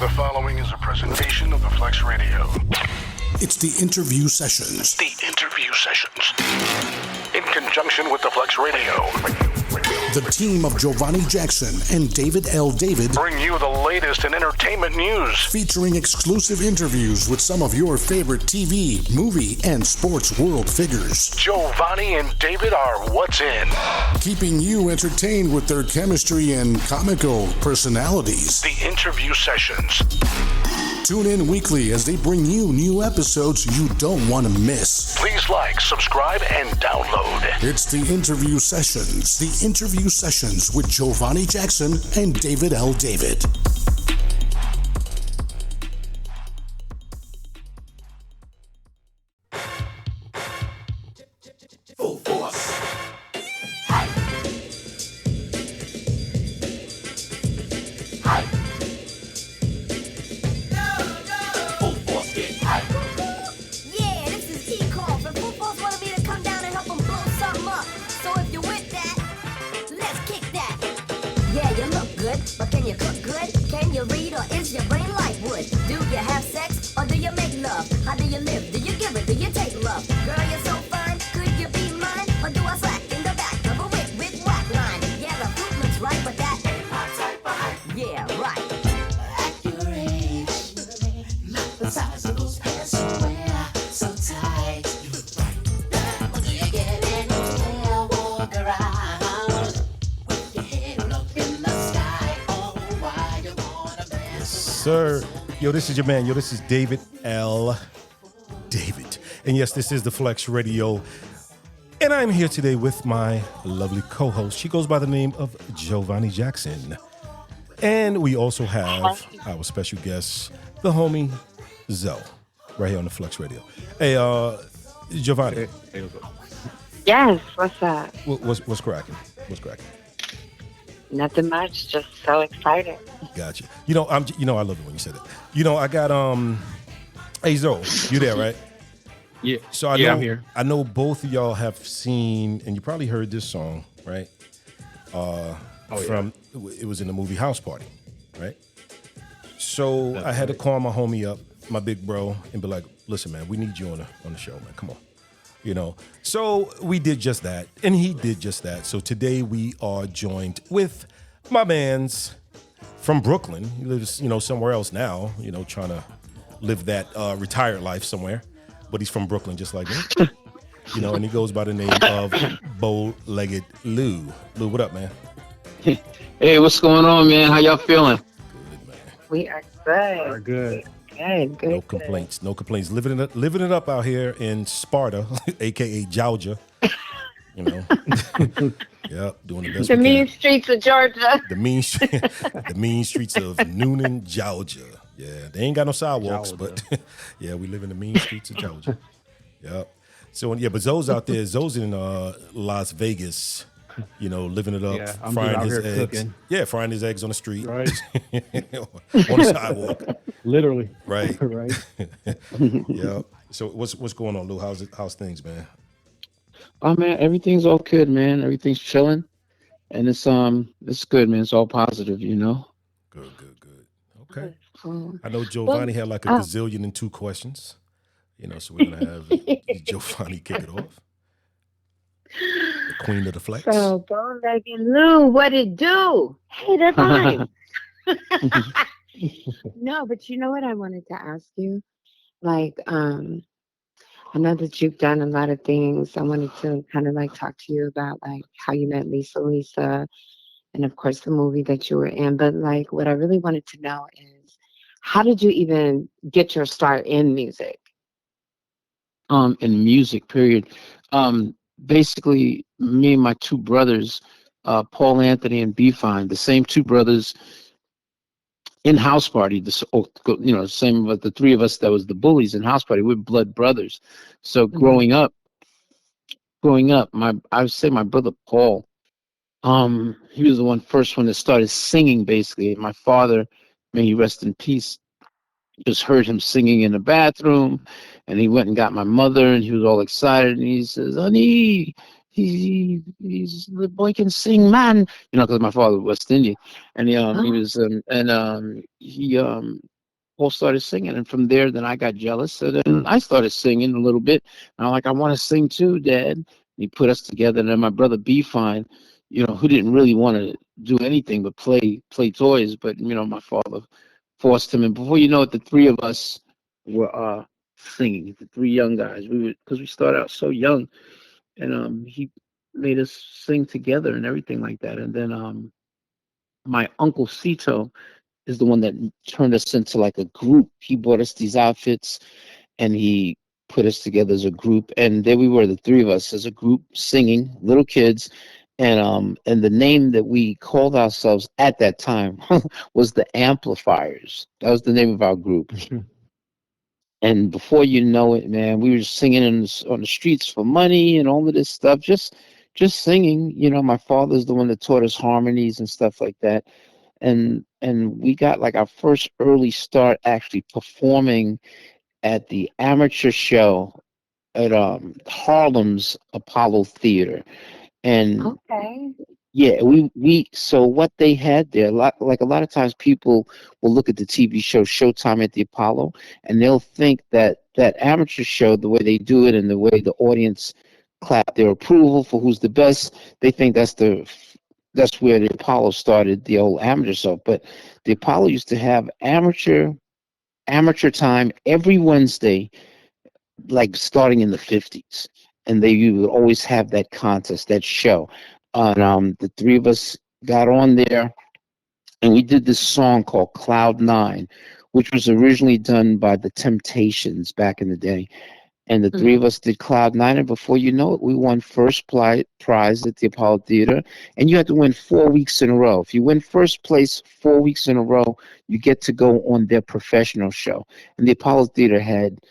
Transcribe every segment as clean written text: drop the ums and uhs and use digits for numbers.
The following is a presentation of the Flex Radio. It's the interview sessions. The interview sessions. In conjunction with the Flex Radio. The team of Giovanni Jackson and David L. David bring you the latest in entertainment news. Featuring exclusive interviews with some of your favorite TV, movie, and sports world figures. Giovanni and David are what's in. Keeping you entertained with their chemistry and comical personalities. The interview sessions. Tune in weekly as they bring you new episodes you don't want to miss. Please like, subscribe, and download. It's the interview sessions. The interview sessions with Giovanni Jackson and David L. David. Full force. But can you cook good? Can you read, or is your brain like wood? Do you have sex or do you make love? How do you live? Do you give it? Do you take love? Girl, you're so fine. Could you be mine? Or do I slack in the back of a whip with whack line? Yeah, the fruit looks right, but that ain't my type of. Yeah, right. At your age, not the size of those pants you wear, so tight. You look right. But do you get any hair? Walk around with your head up in the sky. Oh, why you wanna dance? Sir, yo, this is your man. Yo, this is David L. David. And yes, this is the Flex Radio. And I'm here today with my lovely co-host. She goes by the name of Giovanni Jackson. And we also have our special guest, the homie Zoe, right here on the Flex Radio. Hey, Giovanni. Yes, what's up? What's cracking? What's cracking? Nothing much, just so excited. Gotcha. I love it when you said it. I got hey Zoe, you there, right? Yeah. So I know, I'm here. I know both of y'all have seen, and you probably heard this song, right? It was in the movie House Party, right? So That's I had to right. call my homie up, my big bro, and be like, "Listen, man, we need you on the show, man. Come on." So we did just that, and he did just that. So today we are joined with my man's from Brooklyn. He lives, somewhere else now, trying to live that retired life somewhere. But he's from Brooklyn, just like me. And he goes by the name of Bowlegged Lou. Lou, what up, man? Hey, what's going on, man? How y'all feeling? Good, man. We are good. Good. Good. No complaints. No complaints. Living it up out here in Sparta, aka Georgia. Yep, doing the best. The we mean can. streets of Georgia. The mean streets of Noonan, Georgia. Yeah, they ain't got no sidewalks, but yeah, we live in the mean streets of Georgia. Yep. So but Zoe's out there. Zoe's in Las Vegas. Living it up, Yeah, I'm frying out his here eggs. cooking. Yeah, frying his eggs on the street, Right. on the sidewalk. Literally. Right. Right. Yeah. So what's going on, Lou? How's things, man? Oh man, everything's all good, man. Everything's chilling, and it's good, man. It's all positive, Good. Okay. Um, I know Giovanni had like a gazillion and two questions. So we're gonna have Giovanni kick it off. The queen of the flex. So, Bowlegged Lou, what it do? Hey, they're fine. No, but you know what I wanted to ask you? Like, I know that you've done a lot of things. I wanted to kind of like talk to you about like how you met Lisa, and of course the movie that you were in. But like, what I really wanted to know is, how did you even get your start in music? In music, period. Basically, me and my two brothers, Paul Anthony and B Fine, the same two brothers in House Party. Same with the three of us that was the bullies in House Party. We're blood brothers. So growing up, I would say my brother Paul, he was the first one that started singing. Basically, my father, may he rest in peace, just heard him singing in the bathroom, and he went and got my mother, and he was all excited, and he says, "Honey, he's the boy can sing, man." Because my father was West Indian, and he was Paul started singing, and from there, then I got jealous. So then I started singing a little bit. And I'm like, I want to sing too, Dad. He put us together, and then my brother B Fine, who didn't really want to do anything but play toys, but my father forced him, and before you know it, the three of us were singing. The three young guys. Because we started out so young, and he made us sing together and everything like that. And then my uncle Cito is the one that turned us into like a group. He bought us these outfits and he put us together as a group. And there we were, the three of us as a group singing, little kids. And the name that we called ourselves at that time was the Amplifiers. That was the name of our group. And before you know it, man, we were just singing on the streets for money and all of this stuff. Just singing. My father's the one that taught us harmonies and stuff like that. And we got like our first early start actually performing at the amateur show at Harlem's Apollo Theater. And Okay. yeah, we so what they had there, a lot of times people will look at the TV show Showtime at the Apollo, and they'll think that that amateur show, the way they do it and the way the audience clap their approval for who's the best, they think that's where the Apollo started the old amateur show. But the Apollo used to have amateur time every Wednesday, like starting in the 50s, and you would always have that contest, that show. And the three of us got on there, and we did this song called Cloud Nine, which was originally done by the Temptations back in the day. And the three Mhm. of us did Cloud Nine, and before you know it, we won first prize at the Apollo Theater. And you had to win 4 weeks in a row. If you win first place 4 weeks in a row, you get to go on their professional show. And the Apollo Theater had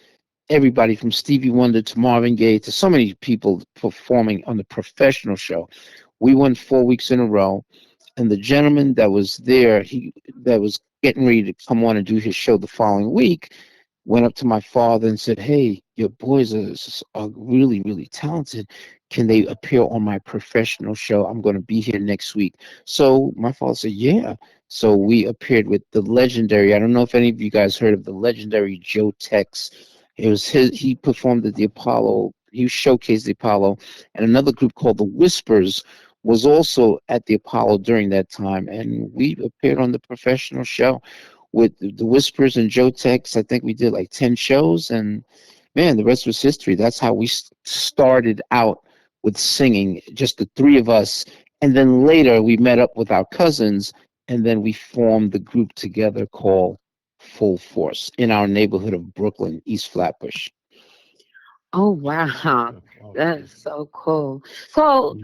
everybody from Stevie Wonder to Marvin Gaye to so many people performing on the professional show. We won 4 weeks in a row, and the gentleman that was there, he that was getting ready to come on and do his show the following week, went up to my father and said, "Hey, your boys are really, really talented. Can they appear on my professional show? I'm going to be here next week." So my father said, "Yeah." So we appeared with the legendary. I don't know if any of you guys heard of the legendary Joe Tex. It was his. He performed at the Apollo. He showcased the Apollo, and another group called the Whispers was also at the Apollo during that time, and we appeared on the professional show with the Whispers and Joe Tex. I think we did like 10 shows, and man, the rest was history. That's how we started out with singing, just the three of us. And then later we met up with our cousins, and then we formed the group together called Full Force in our neighborhood of Brooklyn, East Flatbush. Oh wow. That's so cool. So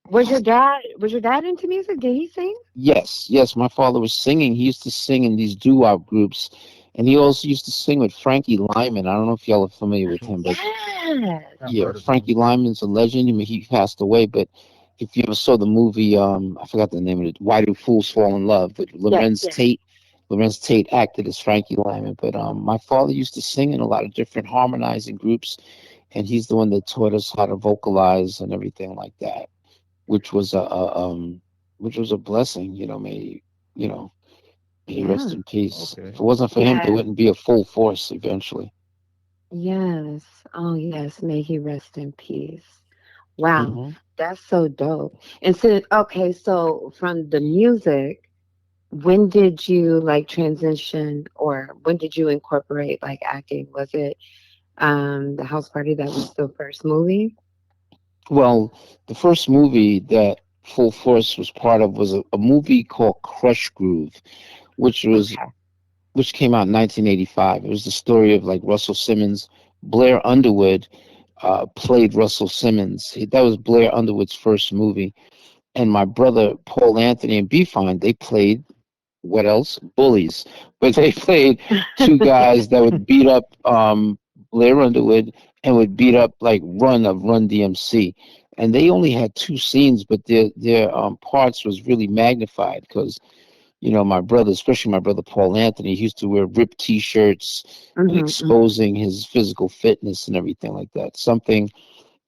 was your dad into music? Did he sing? Yes, yes, my father was singing. He used to sing in these doo-wop groups, and he also used to sing with Frankie Lyman. I don't know if y'all are familiar with him, but Yes. yeah, Frankie Lyman's a legend. I mean, he passed away, but if you ever saw the movie, I forgot the name of it, Why Do Fools Fall in Love, with Yes, Lorenz yes. Tate. Lorenz Tate acted as Frankie Lyman, but my father used to sing in a lot of different harmonizing groups, and he's the one that taught us how to vocalize and everything like that, which was which was a blessing. You know, may he rest Yeah. in peace. If it wasn't for him, there Yes. wouldn't be a Full Force eventually. Yes. Oh yes. May he rest in peace. Wow. Hmm. That's so dope. And so okay, so from the music, when did you like transition or when did you incorporate like acting? Was it the house party that was the first movie? Well, the first movie that Full Force was part of was a movie called Crush Groove, which was Okay. which came out in 1985. It was the story of like Russell Simmons. Blair Underwood played Russell Simmons. That was Blair Underwood's first movie. And my brother Paul Anthony and B Fine, they played what else? Bullies. But they played two guys that would beat up Blair Underwood and would beat up like Run DMC. And they only had two scenes, but their parts was really magnified because my brother, especially my brother Paul Anthony, he used to wear ripped T-shirts and Hmm. Hmm. exposing his physical fitness and everything like that. Something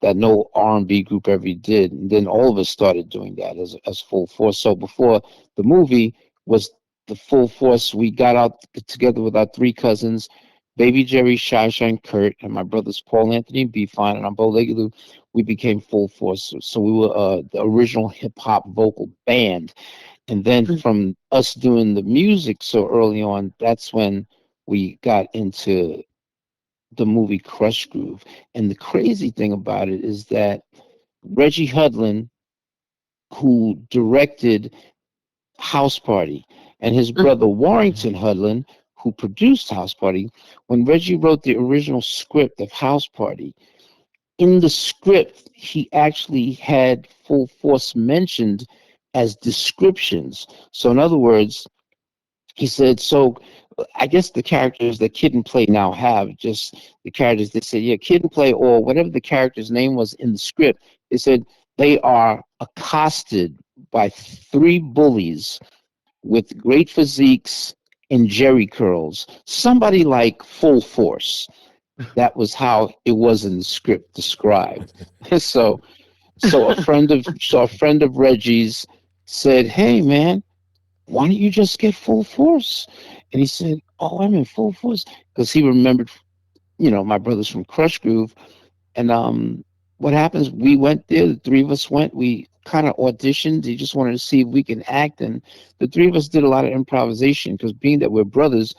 that no R&B group ever did. And then all of us started doing that as Full Force. So before the movie was the full force. We got out together with our three cousins, Baby Jerry, Shy Shine, Kurt, and my brothers Paul Anthony and B Fine, and I'm Bowlegged Lou. We became full force. So we were the original hip hop vocal band. And then from us doing the music so early on, that's when we got into the movie Crush Groove. And the crazy thing about it is that Reggie Hudlin, who directed House Party, and his brother Warrington Hudlin, who produced House Party, when Reggie wrote the original script of House Party, in the script, he actually had full force mentioned as descriptions. So, in other words, he said, so I guess the characters that Kid and Play now have, just the characters, they said, yeah, Kid and Play, or whatever the character's name was in the script, they said they are accosted by three bullies with great physiques and jerry curls. Somebody like Full Force. That was how it was in the script described. so so a friend of Reggie's said, "Hey man, why don't you just get Full Force?" And he said, "Oh, I'm in Full Force," because he remembered, my brothers from Crush Groove. And what happens? We went there. The three of us went. We kind of auditioned. He just wanted to see if we can act, and the three of us did a lot of improvisation because being that we're brothers,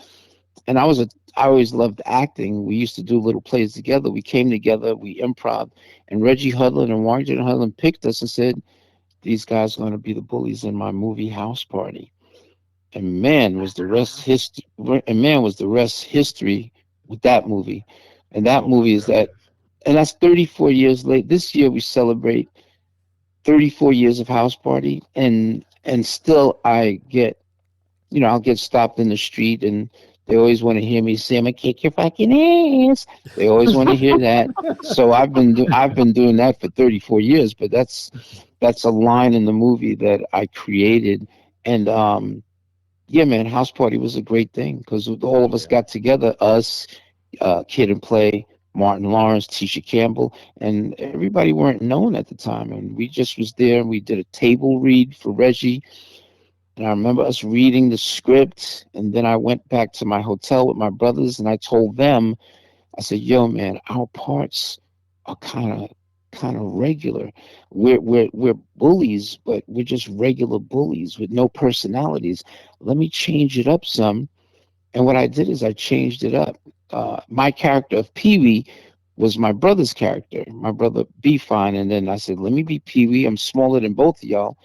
and I always loved acting. We used to do little plays together. We came together. We improv, and Reggie Hudlin and Warrington Hudlin picked us and said, "These guys are going to be the bullies in my movie House Party." And man, was the rest history. And man, was the rest history with that movie. And that Oh my movie is God. that, and that's 34 years late. This year we celebrate 34 years of House Party, and still I'll get stopped in the street, and they always want to hear me say, "I'm gonna kick your fucking ass." They always want to hear that. So I've been doing that for 34 years. But that's a line in the movie that I created, and yeah, man, House Party was a great thing because all of us Yeah. got together, us, Kid and Play, Martin Lawrence, Tisha Campbell, and everybody weren't known at the time, and we just was there, and we did a table read for Reggie, and I remember us reading the script, and then I went back to my hotel with my brothers, and I told them, I said, "Yo, man, our parts are kind of regular. We're bullies, but we're just regular bullies with no personalities. Let me change it up some." And what I did is I changed it up. My character of Pee Wee was my brother's character, my brother B Fine, and then I said, "Let me be Pee Wee. I'm smaller than both of y'all,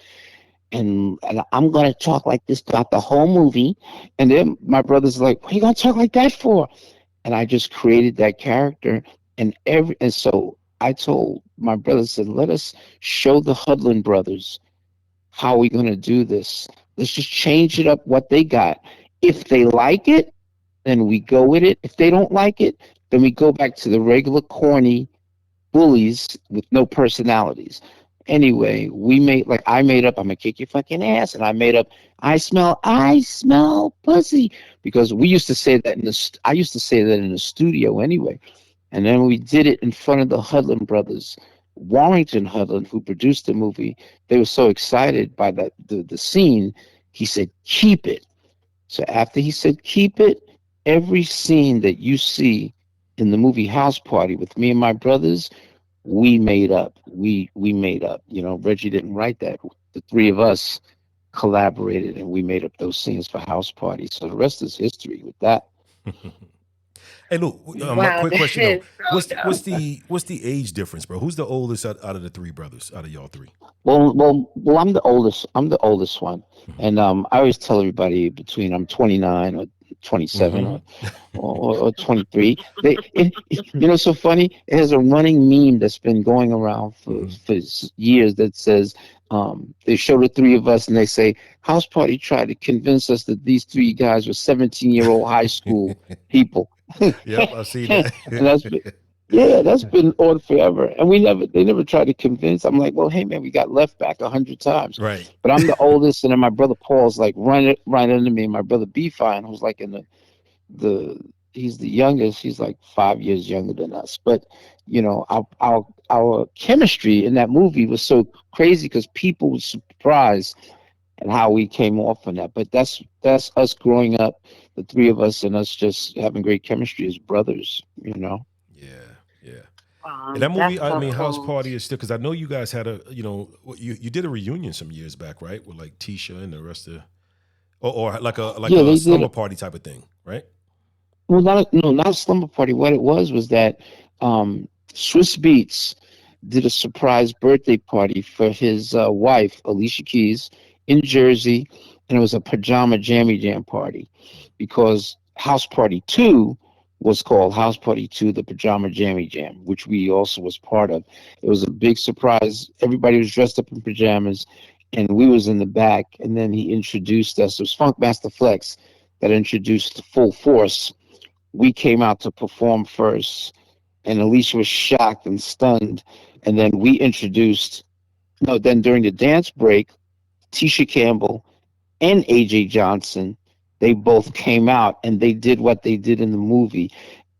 and I'm gonna talk like this throughout the whole movie." And then my brother's like, "What are you gonna talk like that for?" And I just created that character, and so I told my brother, said, "Let us show the Hudlin brothers how we're gonna do this. Let's just change it up what they got. If they like it, then we go with it. If they don't like it, then we go back to the regular corny bullies with no personalities." Anyway, I made up, "I'm gonna kick your fucking ass," and I made up, I smell pussy," because we used to say that I used to say that in the studio anyway. And then we did it in front of the Hudlin brothers, Warrington Hudlin, who produced the movie. They were so excited by the scene. He said, "Keep it." So after he said, "Keep it," every scene that you see in the movie House Party with me and my brothers, we made up. We made up. Reggie didn't write that. The three of us collaborated, and we made up those scenes for House Party. So the rest is history with that. Hey, look. Wow, Quick that question though. is so dope. What's the age difference, bro? Who's the oldest out of the three brothers? Out of y'all three? Well. I'm the oldest. I'm the oldest one, and I always tell everybody between I'm 29 or 27 Mm-hmm. or 23. So funny. It has a running meme that's been going around Mm-hmm. for years that says, they show the three of us and they say, "House Party tried to convince us that these three guys were 17-year-old high school people." Yep, I see And that. that's been, yeah, that's been on forever. And they never tried to convince. I'm like, "Well, hey man, we got left back 100 times." Right. But I'm the oldest, and then my brother Paul's like right under me, and my brother B Fine, who's like in the he's the youngest. He's like 5 years younger than us. But our chemistry in that movie was so crazy because people were surprised and how we came off on that. But that's us growing up, the three of us, and us just having great chemistry as brothers. Yeah, yeah. And that movie, That's I so mean, House cool. Party is still because I know you guys had a, you did a reunion some years back, right? With like Tisha and the rest of, or like Yeah, a they did. slumber party type of thing, right? Well, not a slumber party. What it was that Swiss Beats did a surprise birthday party for his wife, Alicia Keys, in Jersey, and it was a pajama jammy jam party because House Party 2 was called House Party 2, the Pajama Jammy Jam, which we also was part of. It was a big surprise. Everybody was dressed up in pajamas, and we was in the back, and then he introduced us. It was Funk Master Flex that introduced Full Force. We came out to perform first, and Alicia was shocked and stunned. And then we introduced, no, then during the dance break, Tisha Campbell and AJ Johnson, they both came out and they did what they did in the movie,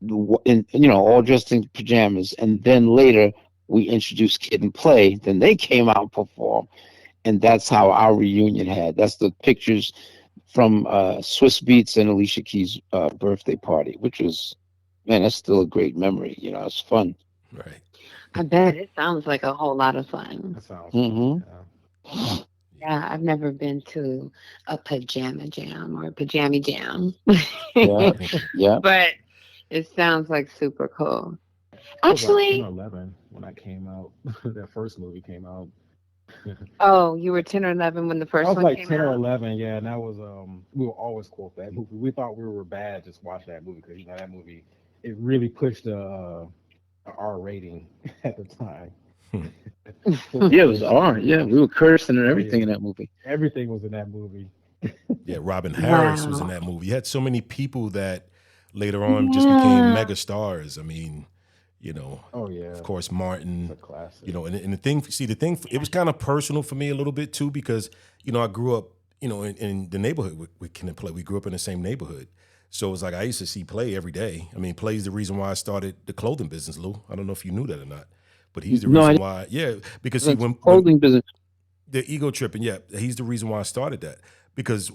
and all dressed in pajamas. And then later we introduced Kid and Play. Then they came out and performed, and that's how our reunion had. That's the pictures from Swiss Beats and Alicia Keys' birthday party, which was, man, that's still a great memory. It's fun. Right. I bet it sounds like a whole lot of fun. That sounds fun. Hmm. Yeah. Yeah, I've never been to a pajama jam or a pajama jam, Yeah, yeah. but it sounds like super cool. I was like 10 or Actually, 11 when I came out. That first movie came out. oh, you were 10 or 11 when the I first was one like came 10 or out? 11, yeah, and that was we will always quote that movie. We thought we were bad just watch that movie because that movie it really pushed a R rating at the time. Yeah, it was art. Yeah, we were cursing and Oh everything yeah, in that movie. everything was in that movie. Yeah, Robin Harris was in Wow. that movie. You had so many people that later on just became Yeah. mega stars. I mean, Oh yeah, of course, it's Martin, a classic. and the thing, see, it was kind of personal for me a little bit too, because, I grew up, in the neighborhood with Ken and Play. We grew up in the same neighborhood. So it was like I used to see Play every day. I mean, Play's the reason why I started the clothing business, Lou. I don't know if you knew that or not, but he's the No, I reason didn't. why. Yeah, because see, The when clothing business. the ego tripping, yeah, he's the reason why I started that. Because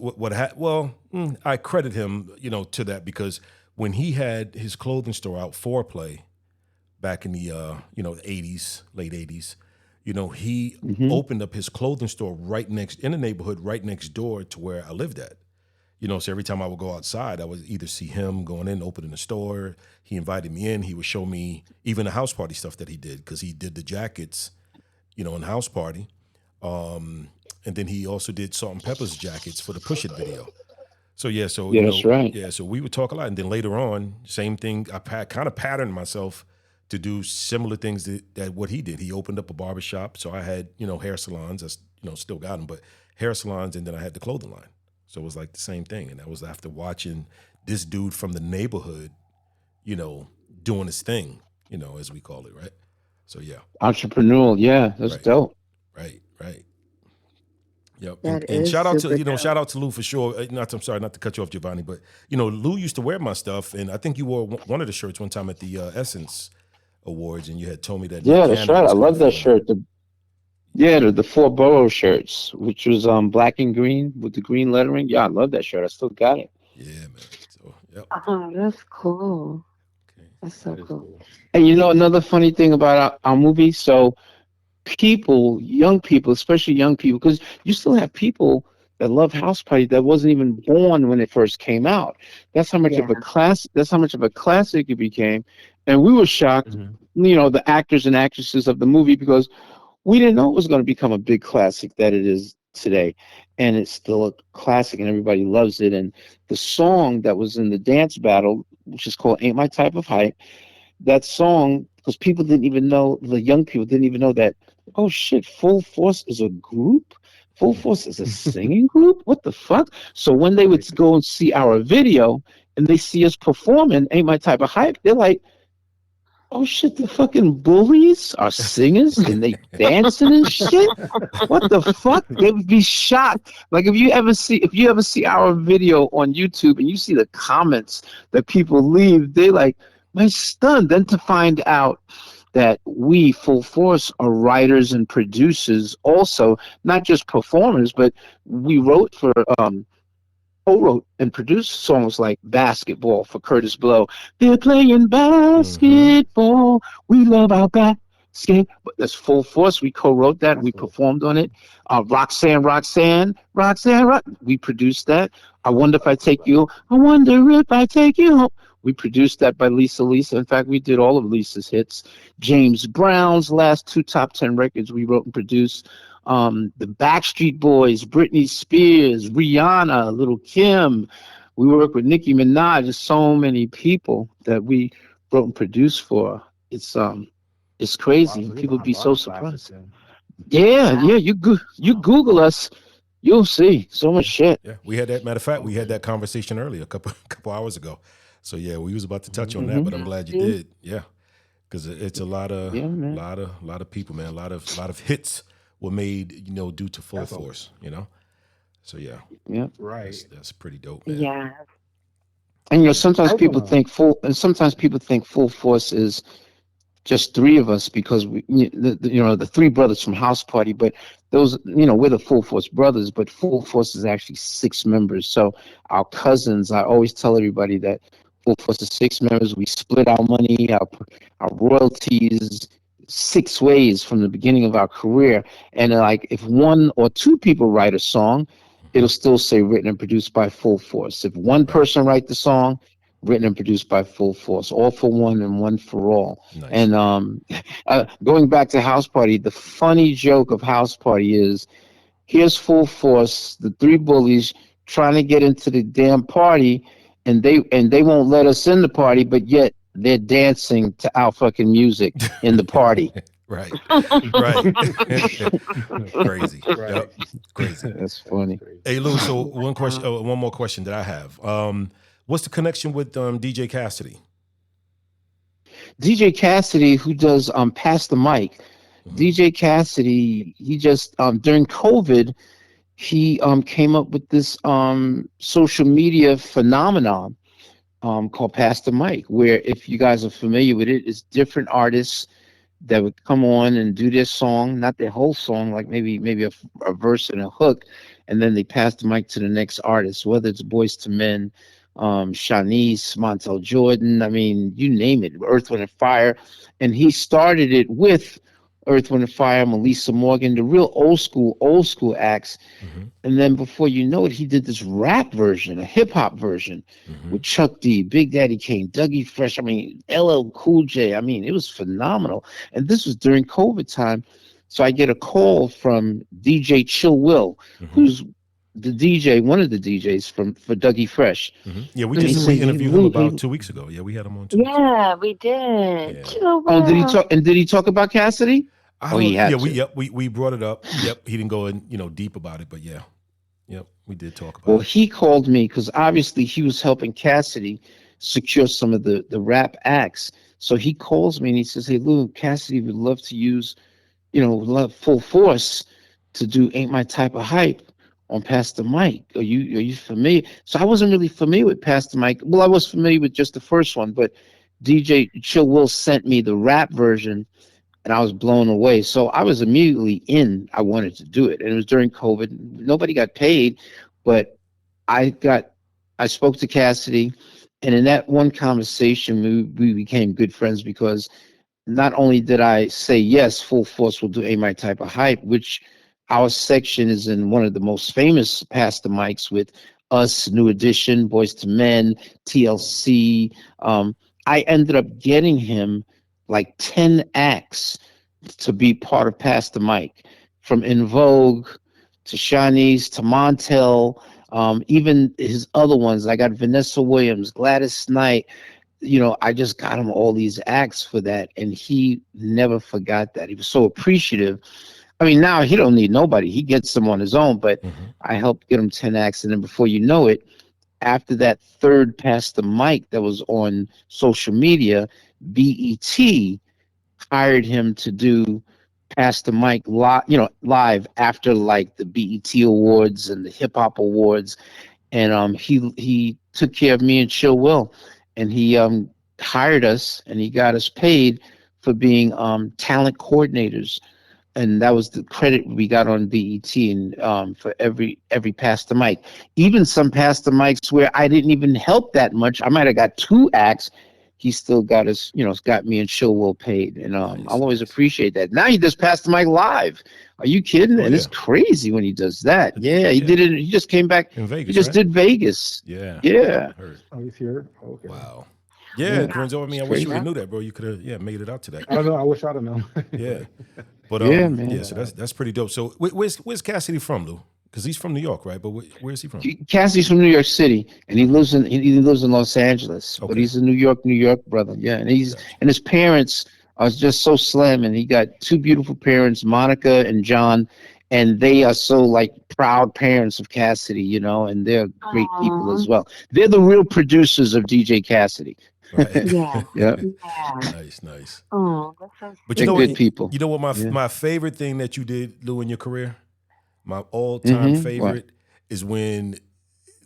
I credit him, to that, because when he had his clothing store out, Foreplay, back in the '80s, late '80s, he Hmm. opened up his clothing store right next in the neighborhood, right next door to where I lived at. So every time I would go outside, I would either see him going in, opening the store. He invited me in. He would show me even the house party stuff that he did, because he did the jackets, in the house party. And then he also did Salt and Pepper's jackets for the Push It video. So yeah, so Yeah, that's right. yeah, so we would talk a lot, and then later on, same thing. I kind of patterned myself to do similar things that what he did. He opened up a barbershop, so I had hair salons. I still got them, but hair salons, and then I had the clothing line. So it was like the same thing, and that was after watching this dude from the neighborhood, you know, doing his thing, as we call it, right? So yeah, Entrepreneurial. Yeah, that's right, dope. right. Yep, and That and is super shout dope. out to Lou for sure. I'm sorry, not to cut you off, Giovanni, but Lou used to wear my stuff, and I think you wore one of the shirts one time at the Essence Awards, and you had told me that Nick Yeah, that's Cannon right. I was coming love that through. shirt. The four borough shirts, which was black and green with the green lettering. Yeah, I love that shirt. I still got it. Yeah, man. So yep. Oh, that's cool. Okay. That's so That is cool. cool. And another funny thing about our movie, so people, young people, especially young people, because you still have people that love House Party that wasn't even born when it first came out. That's how much of a Yeah. class. That's how much of a classic it became, and we were shocked. Hmm. The actors and actresses of the movie because we didn't know it was going to become a big classic that it is today, and it's still a classic, and everybody loves it. And the song that was in the dance battle, which is called "Ain't My Type of Hype," that song, because people didn't even know, the young people didn't even know that, oh shit, Full Force is a group? Full Force is a singing group? What the fuck? So when they would Right. go and see our video and they see us performing Ain't My Type of Hype, they're like, oh shit, the fucking bullies are singers and they dancing and shit? What the fuck? They would be shocked. Like if you ever see our video on YouTube and you see the comments that people leave, they like, my stunned. Then to find out that we, Full Force, are writers and producers also, not just performers, but we wrote for co-wrote and produced songs like Basketball for Curtis Blow. They're playing Mm-hmm. basketball. We love our basket. But that's Full Force. We co-wrote that. We Absolutely. performed on it. Roxanne, Roxanne, Roxanne, we produced that. I Wonder If I Okay, Take right. You. I Wonder If I Take You Home. We produced that by Lisa. In fact, we did all of Lisa's hits. James Brown's last two top 10 records we wrote and produced. The Backstreet Boys, Britney Spears, Rihanna, Little Kim. We work with Nicki Minaj. There's so many people that we wrote and produced for. It's Wow, crazy, so and there's people a be lot so of classics surprised. then. Yeah, Wow. yeah. You Google us, you'll see so much Yeah, shit. yeah. We had that. Matter of fact, we had Okay. that conversation earlier, a couple hours ago. So yeah, we was about to touch on Hmm. that, Hmm. but I'm glad you Mhm. did. Yeah, because it's a lot of, Yeah, man. lot of people, man. Lot of hits were made, due to Full That's a Force. So yeah, Yeah. right. that's pretty dope, man. Yeah. And I sometimes was people gonna. think Full Force is just three of us because the three brothers from House Party, but those we're the Full Force brothers, but Full Force is actually six members. So our cousins, I always tell everybody that Full Force is six members. We split our money, our royalties six ways from the beginning of our career. And like if one or two people write a song, Hmm. it'll still say written and produced by Full Force. If one Right. person write the song, written and produced by Full Force, all for one and one for all. Nice. And going back to House Party, the funny joke of House Party is here's Full Force, the three bullies trying to get into the damn party, and they won't let us in the party, but yet they're dancing to our fucking music in the party. Right. Right. Crazy. Right. Yep. Crazy. That's That's funny. crazy. Hey Lou, so Wow. one more question that I have. What's the connection with DJ Cassidy? DJ Cassidy, who does Pass the Mic. Hmm. DJ Cassidy, he just during COVID, he came up with this social media phenomenon called Pastor Mike, where if you guys are familiar with it, it's different artists that would come on and do their song, not their whole song, like maybe a verse and a hook, and then they pass the mic to the next artist, whether it's Boys to Men, Shanice, Montel Jordan, I mean, you name it, Earth, Wind and Fire, and he started it with Earth, Wind and Fire, Melissa Morgan, the real old school acts, Hmm. and then before you know it, he did this rap version, a hip hop version Hmm. with Chuck D, Big Daddy Kane, Dougie Fresh. I mean, LL Cool J. I mean, it was phenomenal. And this was during COVID time. So I get a call from DJ Chill Will, Hmm. who's the DJ, one of the DJs for Dougie Fresh. Hmm. Yeah, we And he just said, "Hey, interviewed him Lou, about hey." 2 weeks ago. Yeah, we had him on 2 weeks ago. Yeah, we did. Yeah. Chill, Oh, did he Will. talk? And did he talk about Cassidy? I Oh, he don't. Yeah, had to. we brought it up. Yep, he didn't go in deep about it, but yeah, yep, we did talk Well, about it. he called me because obviously he was helping Cassidy secure some of the rap acts. So he calls me and he says, "Hey, Lou, Cassidy would love to use, love Full Force to do Ain't My Type of Hype on Pastor Mike. Are you familiar?" So I wasn't really familiar with Pastor Mike. Well, I was familiar with just the first one, but DJ Chill Will sent me the rap version and I was blown away. So I was immediately in. I wanted to do it, and it was during COVID. Nobody got paid, but I got. I spoke to Cassidy, and in that one conversation, we became good friends because not only did I say yes, Full Force will do a my type of hype, which our section is in one of the most famous Pastor Mics with us, New Edition, Boys to Men, TLC. I ended up getting him like 10 acts to be part of Pastor Mike, from In Vogue to Shanice to Montel, even his other ones. I got Vanessa Williams, Gladys Knight. I just got him all these acts for that, and he never forgot that. He was so appreciative. I mean, now he don't need nobody; he gets them on his own. But Hmm. I helped get him 10 acts, and then before you know it, after that third Pastor Mike that was on social media, BET hired him to do Pastor Mike live after like the BET Awards and the Hip Hop Awards, and he took care of me and Chill Will, and he hired us and he got us paid for being talent coordinators, and that was the credit we got on BET, and for every Pastor Mike. Even some Pastor Mikes where I didn't even help that much. I might have got two acts. He still got us, got me and show well paid, and Nice, I'll always nice. appreciate that. Now he does Pastor Mike live. Are you kidding? Oh And it's yeah, crazy when he does that. Yeah, he yeah. did it. He just came back. In He Vegas, just right? did Vegas. Yeah, Yeah, heard. Oh, he's here. Okay. Wow. Yeah, yeah, Lorenzo. I it's mean, I wish you would crazy. have knew that, bro. You could have, yeah, made it out to that. I don't know. I wish I'd have known. Yeah, but Yeah, yeah. man. So that's pretty dope. So where's Cassidy from, Lou? Because he's from New York, right? But where's he from? Cassie's from New York City, and he Mhm. lives in he lives in Los Angeles. But Okay, he's a New York brother. Yeah, and gotcha. his parents are just so slim, and he got two beautiful parents, Monica and John, and they are so like proud parents of Cassidy, and they're great people Aw, as well. They're the real producers of DJ Cassidy. Right. yeah, Yeah, yeah. Nice, nice. Oh, that's so But they're good sweet. people. you know what Yeah. my favorite thing that you did, Lou, in your career, my all time What? favorite is when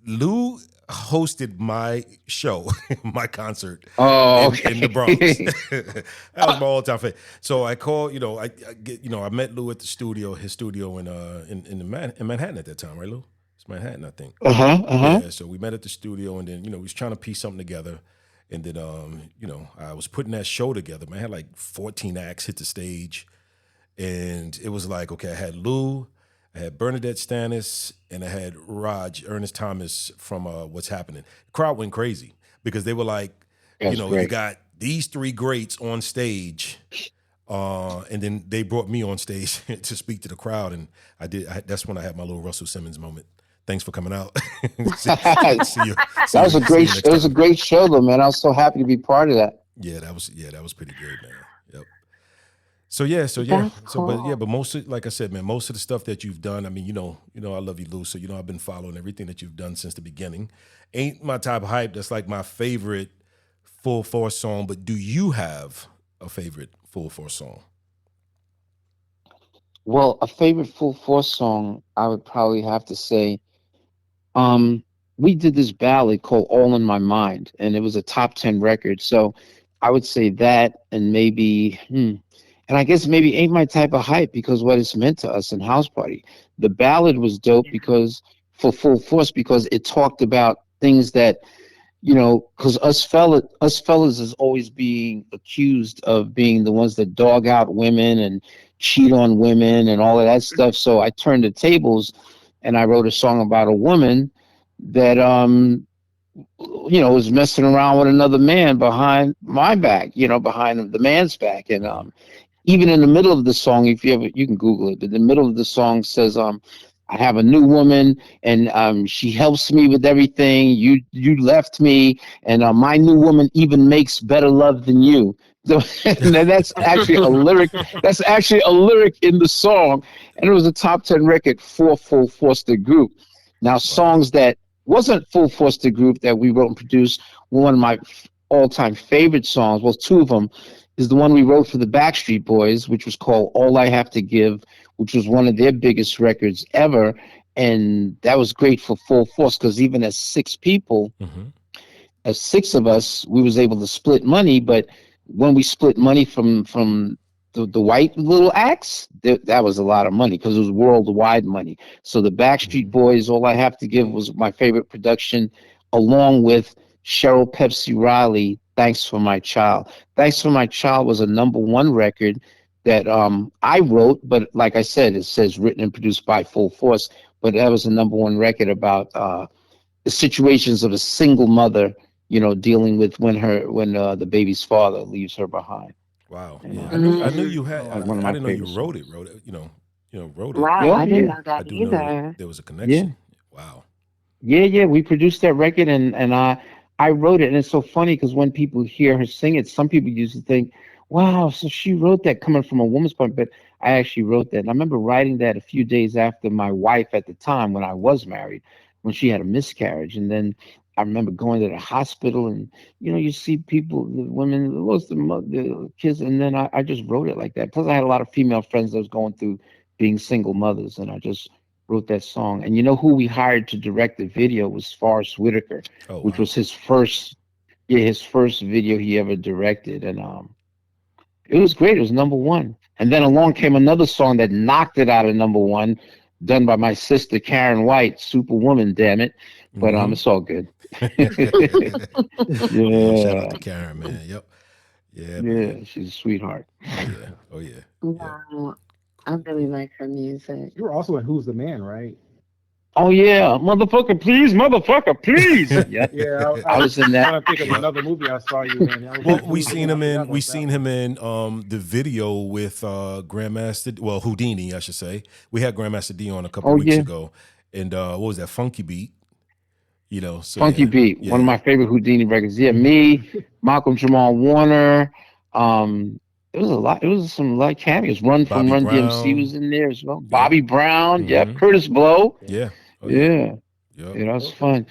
Lou hosted my show, my concert Oh, in the Bronx. okay. That was my all time favorite. So I called, I get, I met Lou at the studio, his studio in Manhattan at that time, right, Lou? It's Manhattan, I think. Uh-huh. Uh-huh. Yeah. So we met at the studio, and then we was trying to piece something together, and then I was putting that show together. Man, I had like 14 acts hit the stage, and it was like, okay, I had Lou, I had Bernadette Stannis, and I had Ernest Thomas from What's Happening. The crowd went crazy because they were like, That's you great. got these three greats on stage, and then they brought me on stage to speak to the crowd, and that's when I had my little Russell Simmons moment. Thanks for coming out. see, see you. See That was you. a See great you next it was a time. great show though, man. I was so happy to be part of that. Yeah, that was pretty good, man. Yep. So yeah. That's But cool. most of, like I said, man, most of the stuff that you've done, I mean, I love you, Lou. So I've been following everything that you've done since the beginning. Ain't my type of hype. That's like my favorite full force song. But do you have a favorite full force song? Well, a favorite full force song, I would probably have to say, um, we did this ballad called All in My Mind, and it was a top 10 record. So I would say that, and maybe, and I guess maybe Ain't My Type of Hype because what it's meant to us in House Party. The ballad was dope because, for full force, because it talked about things that, because us fellas is always being accused of being the ones that dog out women and cheat on women and all of that stuff. So I turned the tables, and I wrote a song about a woman that was messing around with another man behind my back, behind the man's back, and Mm-hmm. even in the middle of the song, if you ever, you can Google it, but the middle of the song says, I have a new woman, and she helps me with everything. You left me, and my new woman even makes better love than you. So, and that's actually a lyric. That's actually a lyric in the song, and it was a top 10 record for Full Force the group. Now, Wow. songs that wasn't Full Force the group that we wrote and produced, one of my all-time favorite songs. Well, two of them is the one we wrote for the Backstreet Boys, which was called All I Have to Give, which was one of their biggest records ever. And that was great for full force because even as six people, Mm-hmm. as six of us, we was able to split money. But when we split money from the white little acts, that was a lot of money because it was worldwide money. So the Backstreet Mm-hmm. Boys, All I Have to Give was my favorite production, along with Cheryl Pepsi Riley, Thanks for My Child. Thanks for My Child was a number one record that I wrote, but like I said, it says written and produced by Full Force. But that was a number one record about the situations of a single mother, dealing with when the baby's father leaves her behind. Wow. And Yeah, I knew Mm. you had. like one of I my didn't know you favorite wrote songs. it. Wrote it. Wow, Yeah, I didn't yeah, know I that do know either. there was a yeah, connection. Wow. yeah. We produced that record, and I wrote it, and it's so funny because when people hear her sing it, some people used to think, "Wow, so she wrote that coming from a woman's point," but I actually wrote that, and I remember writing that a few days after my wife at the time, when I was married, when she had a miscarriage, and then I remember going to the hospital, and you see people, the women, what's the kids, and then I just wrote it like that. Plus, I had a lot of female friends that was going through being single mothers, and I just wrote that song. And you know who we hired to direct the video was Forrest Whitaker, Oh which wow. was his first video he ever directed. And It was great. It was number one. And then along came another song that knocked it out of number one, done by my sister Karen White, Superwoman, damn it. But Mm-hmm. it's all good. Yeah, shout out Yeah. to Karen, man. Yep. Yeah, Yeah, man. she's a sweetheart. Oh yeah. Oh yeah. Yep. Wow. I really like her music. You were also in Who's the Man, right? Oh yeah, motherfucker, please, motherfucker, please. Yep. Yeah, I was in trying that. to think of Yep. another movie I saw you in. I was Well, like, we Who's the seen Man? I him forgot in about we that seen one. him in the video with Grandmaster, well, Houdini, I should say. We had Grandmaster D on a couple Oh weeks yeah, ago, and what was that, Funky Beat? You know, so Funky yeah, Beat, one of yeah, my favorite Houdini records. Yeah, me, Malcolm Jamal Warner. It was a lot. It was some like cameos. Run from Bobby Run DMC was Brown, in there as well. yep, Bobby Brown. Yep. mm-hmm, Curtis Blow. Yeah. yeah, oh yeah, Yeah. yep. Yeah, that was Okay. fun.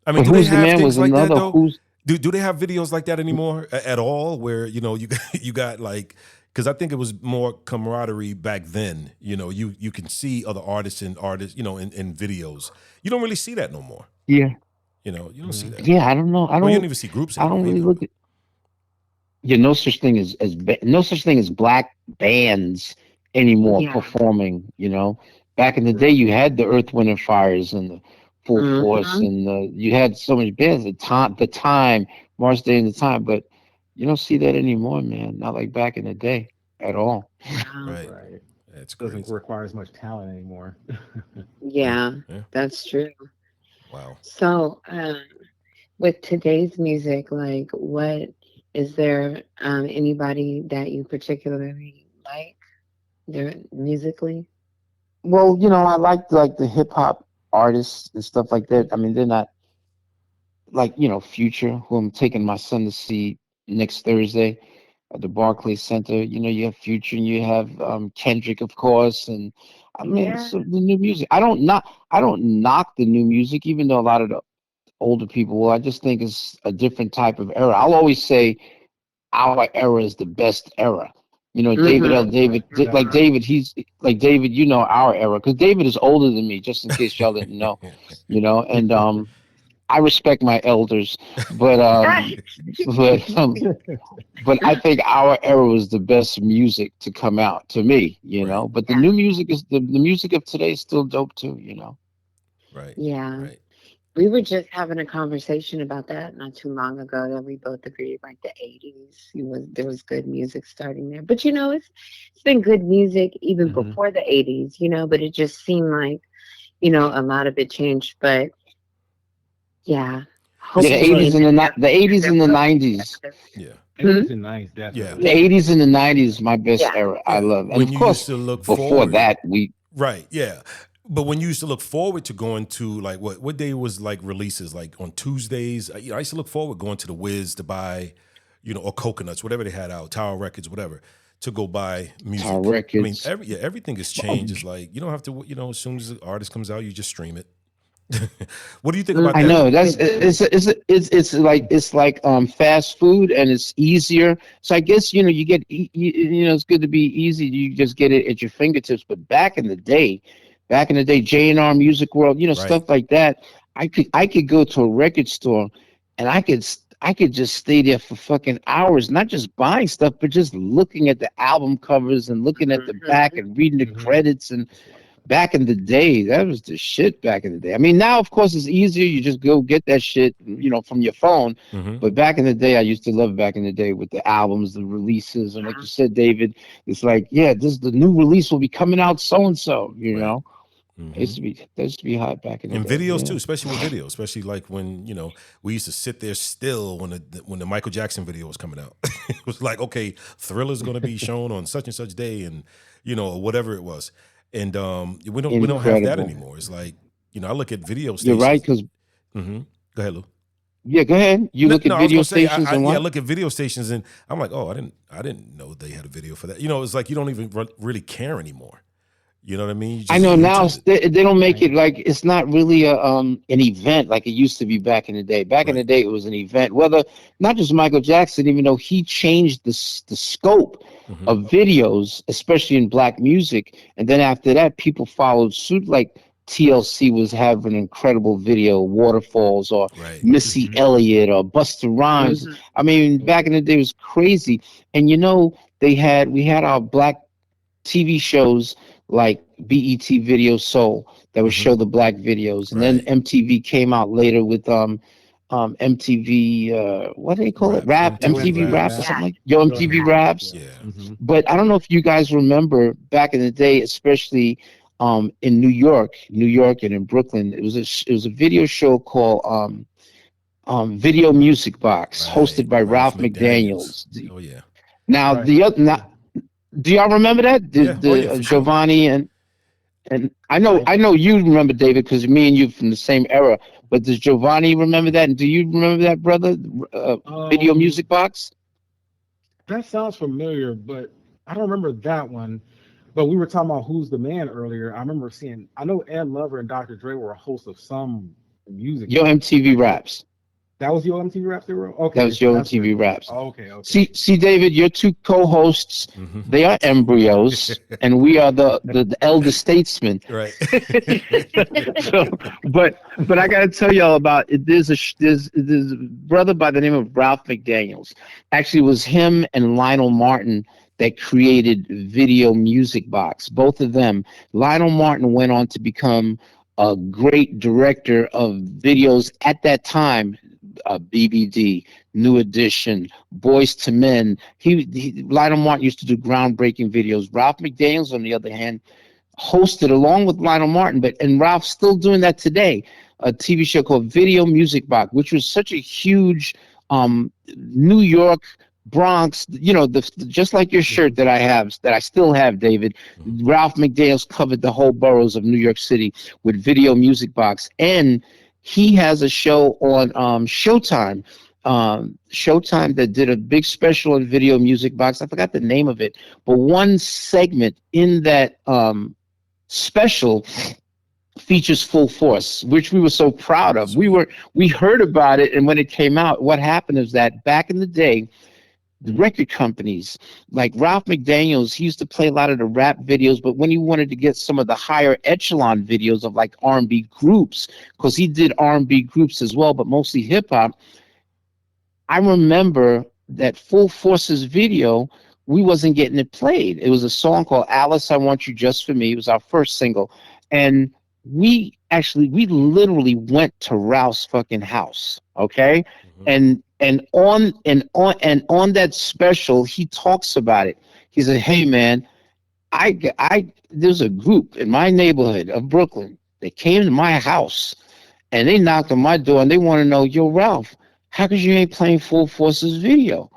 I mean, But do they Who's the have Man things was like that another though? Who's. Do they have videos like that anymore at all? Where you got like, because I think it was more camaraderie back then. You can see other artists and artists, in videos. You don't really see that no more. Yeah. You don't see that. Yeah. I don't know. Well, you don't even see groups I don't anymore really either. look at. Yeah. No such thing no such thing as black bands anymore Yeah. performing. Back in the day, you had the Earth, Wind, and Fires and the Full Force, Mm-hmm. and you had so many bands. The Time, Mars Day, and the Time, but you don't see that anymore, man. Not like back in the day at all. Wow. Right. Right. That's Doesn't crazy. require as much talent anymore. Yeah. Yeah, Yeah. that's true. Wow. So, with today's music, like, what is there anybody that you particularly like there musically? Well, I like the hip hop artists and stuff like that. I mean, they're not like Future, who I'm taking my son to see next Thursday at the Barclays Center. You have Future and you have Kendrick, of course, and I mean Yeah. so the new music. I don't knock the new music, even though a lot of the older people will. I just think it's a different type of era. I'll always say our era is the best era. David L. Mm-hmm. David, like Definitely. David, he's like David. Our era, because David is older than me. Just in case y'all didn't know, and I respect my elders, but but um, but I think our era was the best music to come out to me, Right. But the new music is the music of today is still dope too. Right. Yeah. Right. We were just having a conversation about that not too long ago that we both agreed like the 80s there was good music starting there. But it's been good music even Mhm. before the 80s, but it just seemed like, a lot of it changed. But yeah, It Yeah, the seems hopefully eighties like, in and the the '80s and the '90s. yeah, 80s and 90s, yeah. definitely. The '80s and the '90s, my best Yeah. era. I Yeah. love, and When of you used course, to look before forward, that, we right? Yeah. But when you used to look forward to going to like what day was like releases like on Tuesdays, I used to look forward going to the Wiz to buy, or Coconuts, whatever they had out, Tower Records, whatever, to go buy music. Tower I mean, Records. everything has changed. It's like you don't have to, as soon as the artist comes out, you just stream it. What do you think about I that know though? that's it's like fast food and it's easier. So I guess you get it's good to be easy. You just get it at your fingertips. But back in the day, J&R Music World, Right. stuff like that. I could go to a record store, and I could just stay there for fucking hours, not just buying stuff, but just looking at the album covers and looking at the back and reading the Mhm. credits. And back in the day, that was the shit back in the day. I mean, now, of course, it's easier. You just go get that shit, from your phone. Mm-hmm. But back in the day, I used to love back in the day with the albums, the releases. And like you said, David, it's like, yeah, the new release will be coming out so and so, Right. It Mm-hmm. used to be hot back in the And day. videos Yeah. too, especially with videos, especially like when we used to sit there still when the Michael Jackson video was coming out. It was like, okay, Thriller's going to be shown on such and such day, and whatever it was, and we don't have that Incredible. anymore. It's like I look at video You're right, stations. because, Mm-hmm. Go ahead, Lou. yeah, go ahead. You No, look at no, I was video gonna say, stations I and yeah, I what? look at video stations and I'm like, oh, I didn't know they had a video for that. It's like you don't even really care anymore. You know what I mean? You I just know now YouTube it. they don't make it like it's not really an event like it used to be back in the day. Back in the Right. day, it was an event. Whether not just Michael Jackson, even though he changed the scope Mm-hmm. of videos, especially in black music, and then after that, people followed suit. Like TLC was having incredible video, Waterfalls or Right. Missy Elliott or Busta Rhymes. Mhm. I mean, back in the day, it was crazy. And we had our black TV shows like BET Video Soul that would show the black videos, and then Right. MTV came out later with MTV, what do they call it? Raps. Rap, MTV MTV Raps or Raps. something Yeah. like Yo Yo, MTV MTV Raps. Raps. Yeah. Yeah. Mm-hmm. But I don't know if you guys remember back in the day, especially in New York and in Brooklyn, it was a video show called Video Music Box, Right. hosted by Ralph Ralph McDaniels. McDaniels. Oh yeah. Now Right. the other, now, do y'all remember that? Yeah. Oh yeah, The for sure. Giovanni and Right. I know you remember David because me and you from the same era. But does Giovanni remember that? And do you remember that, brother? Video Um, Music Box. that sounds familiar, but I don't remember that one. But we were talking about Who's the Man earlier. I remember seeing. I know Ed Lover and Dr. Dre were a host of some music Yo box. MTV Raps. That was your MTV Raps they were? That Okay, was so Yo that's where MTV it came. Raps. Oh, okay. See, David, your two co-hosts, they are embryos, and we are the elder statesmen. Right. So, but I got to tell y'all about it. There's a brother by the name of Ralph McDaniels. Actually, it was him and Lionel Martin that created Video Music Box. Both of them. Lionel Martin went on to become a great director of videos at that time. BBD, New Edition, Boys to Men. Lionel Martin used to do groundbreaking videos. Ralph McDaniels, on the other hand, hosted along with Lionel Martin, and Ralph's still doing that today. A TV show called Video Music Box, which was such a huge New York, Bronx. Just like your shirt that I still have, David. Ralph McDaniels covered the whole boroughs of New York City with Video Music Box, and he has a show on Showtime. Showtime that did a big special on Video Music Box. I forgot the name of it, but one segment in that special features Full Force, which we were so proud of. Sweet. We heard about it, and when it came out, what happened is that back in the day, the record companies like Ralph McDaniels, he used to play a lot of the rap videos, but when he wanted to get some of the higher echelon videos of like R&B groups, because he did R&B groups as well, but mostly hip hop. I remember that Full Force's video, we wasn't getting it played. It was a song called Alice, I Want You Just For Me. It was our first single. And we literally went to Ralph's fucking house, okay? And on that special, he talks about it. He said, "Hey man, there's a group in my neighborhood of Brooklyn that came to my house and they knocked on my door and they want to know, yo, Ralph, how come you ain't playing Full Force's video?"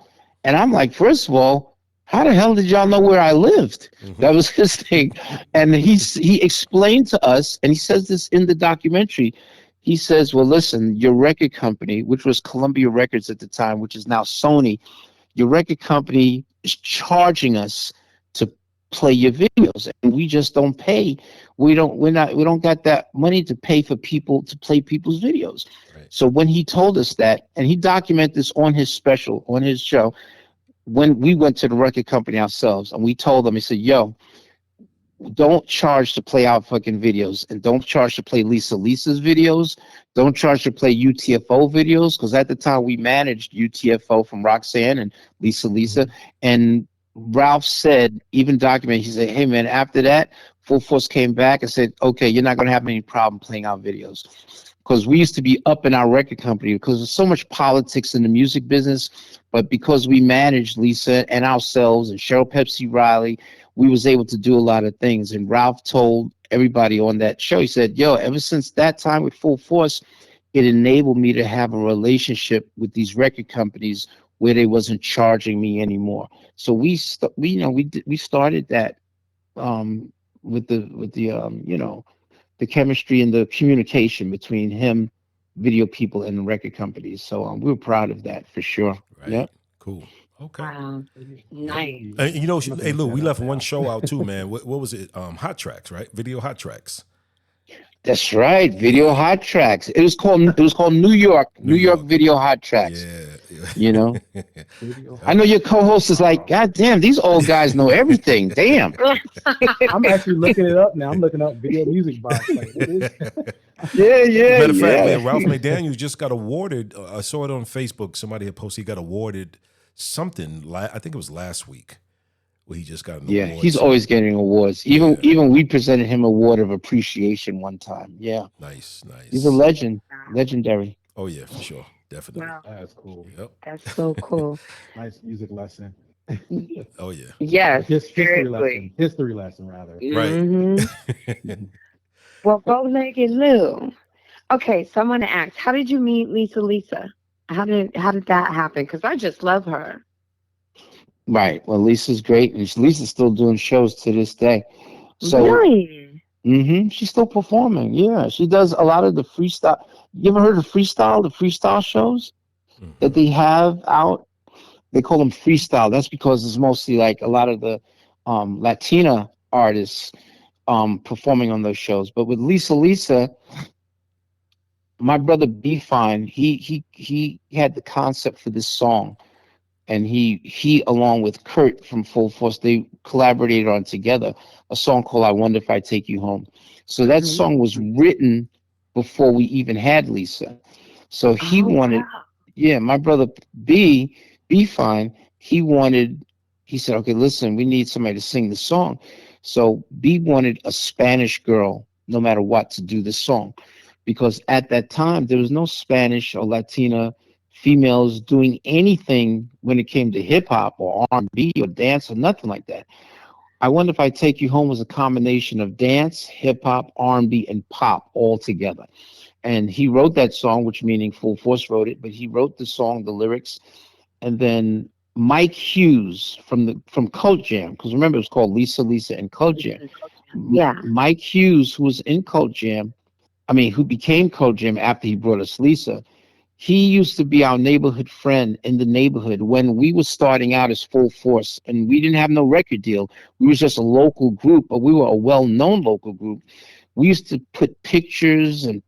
And I'm like, first of all, how the hell did y'all know where I lived? That was his thing. And he explained to us, and he says this in the documentary. He says, well, listen, your record company, which was Columbia Records at the time, which is now Sony, your record company is charging us to play your videos, and we just don't pay. We don't got that money to pay for people to play people's videos. Right. So when he told us that, and he documented this on his special, on his show, when we went to the record company ourselves and we told them, he said, yo, don't charge to play our fucking videos, and don't charge to play Lisa's videos. Don't charge to play UTFO videos, because at the time we managed UTFO from Roxanne and Lisa. And Ralph said, even documented, he said, hey man, after that, Full Force came back and said, okay, you're not going to have any problem playing our videos. Because we used to be up in our record company, because there's so much politics in the music business, but because we managed Lisa and ourselves and Cheryl Pepsi Riley, we was able to do a lot of things. And Ralph told everybody on that show, he said, yo, ever since that time with Full Force, it enabled me to have a relationship with these record companies where they wasn't charging me anymore. So we started that with the chemistry and the communication between him, video people, and the record companies. So we were proud of that for sure. Right. Yeah. Cool. Okay. Wow. Nice. Hey Lou, we left one show out too, man. What was it? Hot Tracks, right? Video Hot Tracks. That's right. Video Yeah. Hot Tracks. It was called New New York York. Video Hot Tracks. Yeah. You know. Video I Yep. know Hot your Tracks. co-host is like, Wow. God damn, these old guys know everything. Damn. I'm actually looking it up now. I'm looking up Video Music Box. Like, what is? Yeah, yeah, Matter of fact, man, yeah. Ralph McDaniels just got awarded. I saw it on Facebook. Somebody had posted he got awarded something. I think it was last week where he just got an Yeah, award. he's always So getting awards. Even yeah, even we presented him award of appreciation one time. Yeah, nice, he's a nice. legend, Wow. legendary. Oh yeah, for sure, definitely. Wow. That's cool. Yep. That's so cool. Nice music lesson. Y- Oh yeah. Yes, History lesson. seriously. History lesson, rather. Right. Hmm. Well, Bowlegged Lou. Okay, so I'm gonna ask, how did you meet Lisa? How did that happen? Because I just love her. Right. Well, Lisa's great, and Lisa's still doing shows to this day. So, Really? she's still performing. Yeah, she does a lot of the freestyle. You ever heard of the freestyle shows that Hmm. they have out? They call them freestyle. That's because it's mostly like a lot of the Latina artists performing on those shows. But with Lisa, my brother B Fine, he had the concept for this song, and he along with Kurt from Full Force, they collaborated on together a song called "I Wonder If I Take You Home." So that Hmm. song was written before we even had Lisa. So he Oh wanted, wow. yeah, my brother B Fine, he wanted, he said, okay, listen, we need somebody to sing the song. So B wanted a Spanish girl, no matter what, to do the song, because at that time there was no Spanish or Latina females doing anything when it came to hip hop or R&B or dance or nothing like that. I Wonder If I Take You Home was a combination of dance, hip hop, R&B, and pop all together. And he wrote that song, which meaning Full Force wrote it, but he wrote the song, the lyrics, and then Mike Hughes from Cult Jam, because remember it was called Lisa and Cult Jam. Lisa and Cultjam. Yeah. Mike Hughes, who was in Cult Jam, I mean, who became Cult Jam after he brought us Lisa, he used to be our neighborhood friend in the neighborhood when we were starting out as Full Force, and we didn't have no record deal. We was just a local group, but we were a well-known local group. We used to put pictures and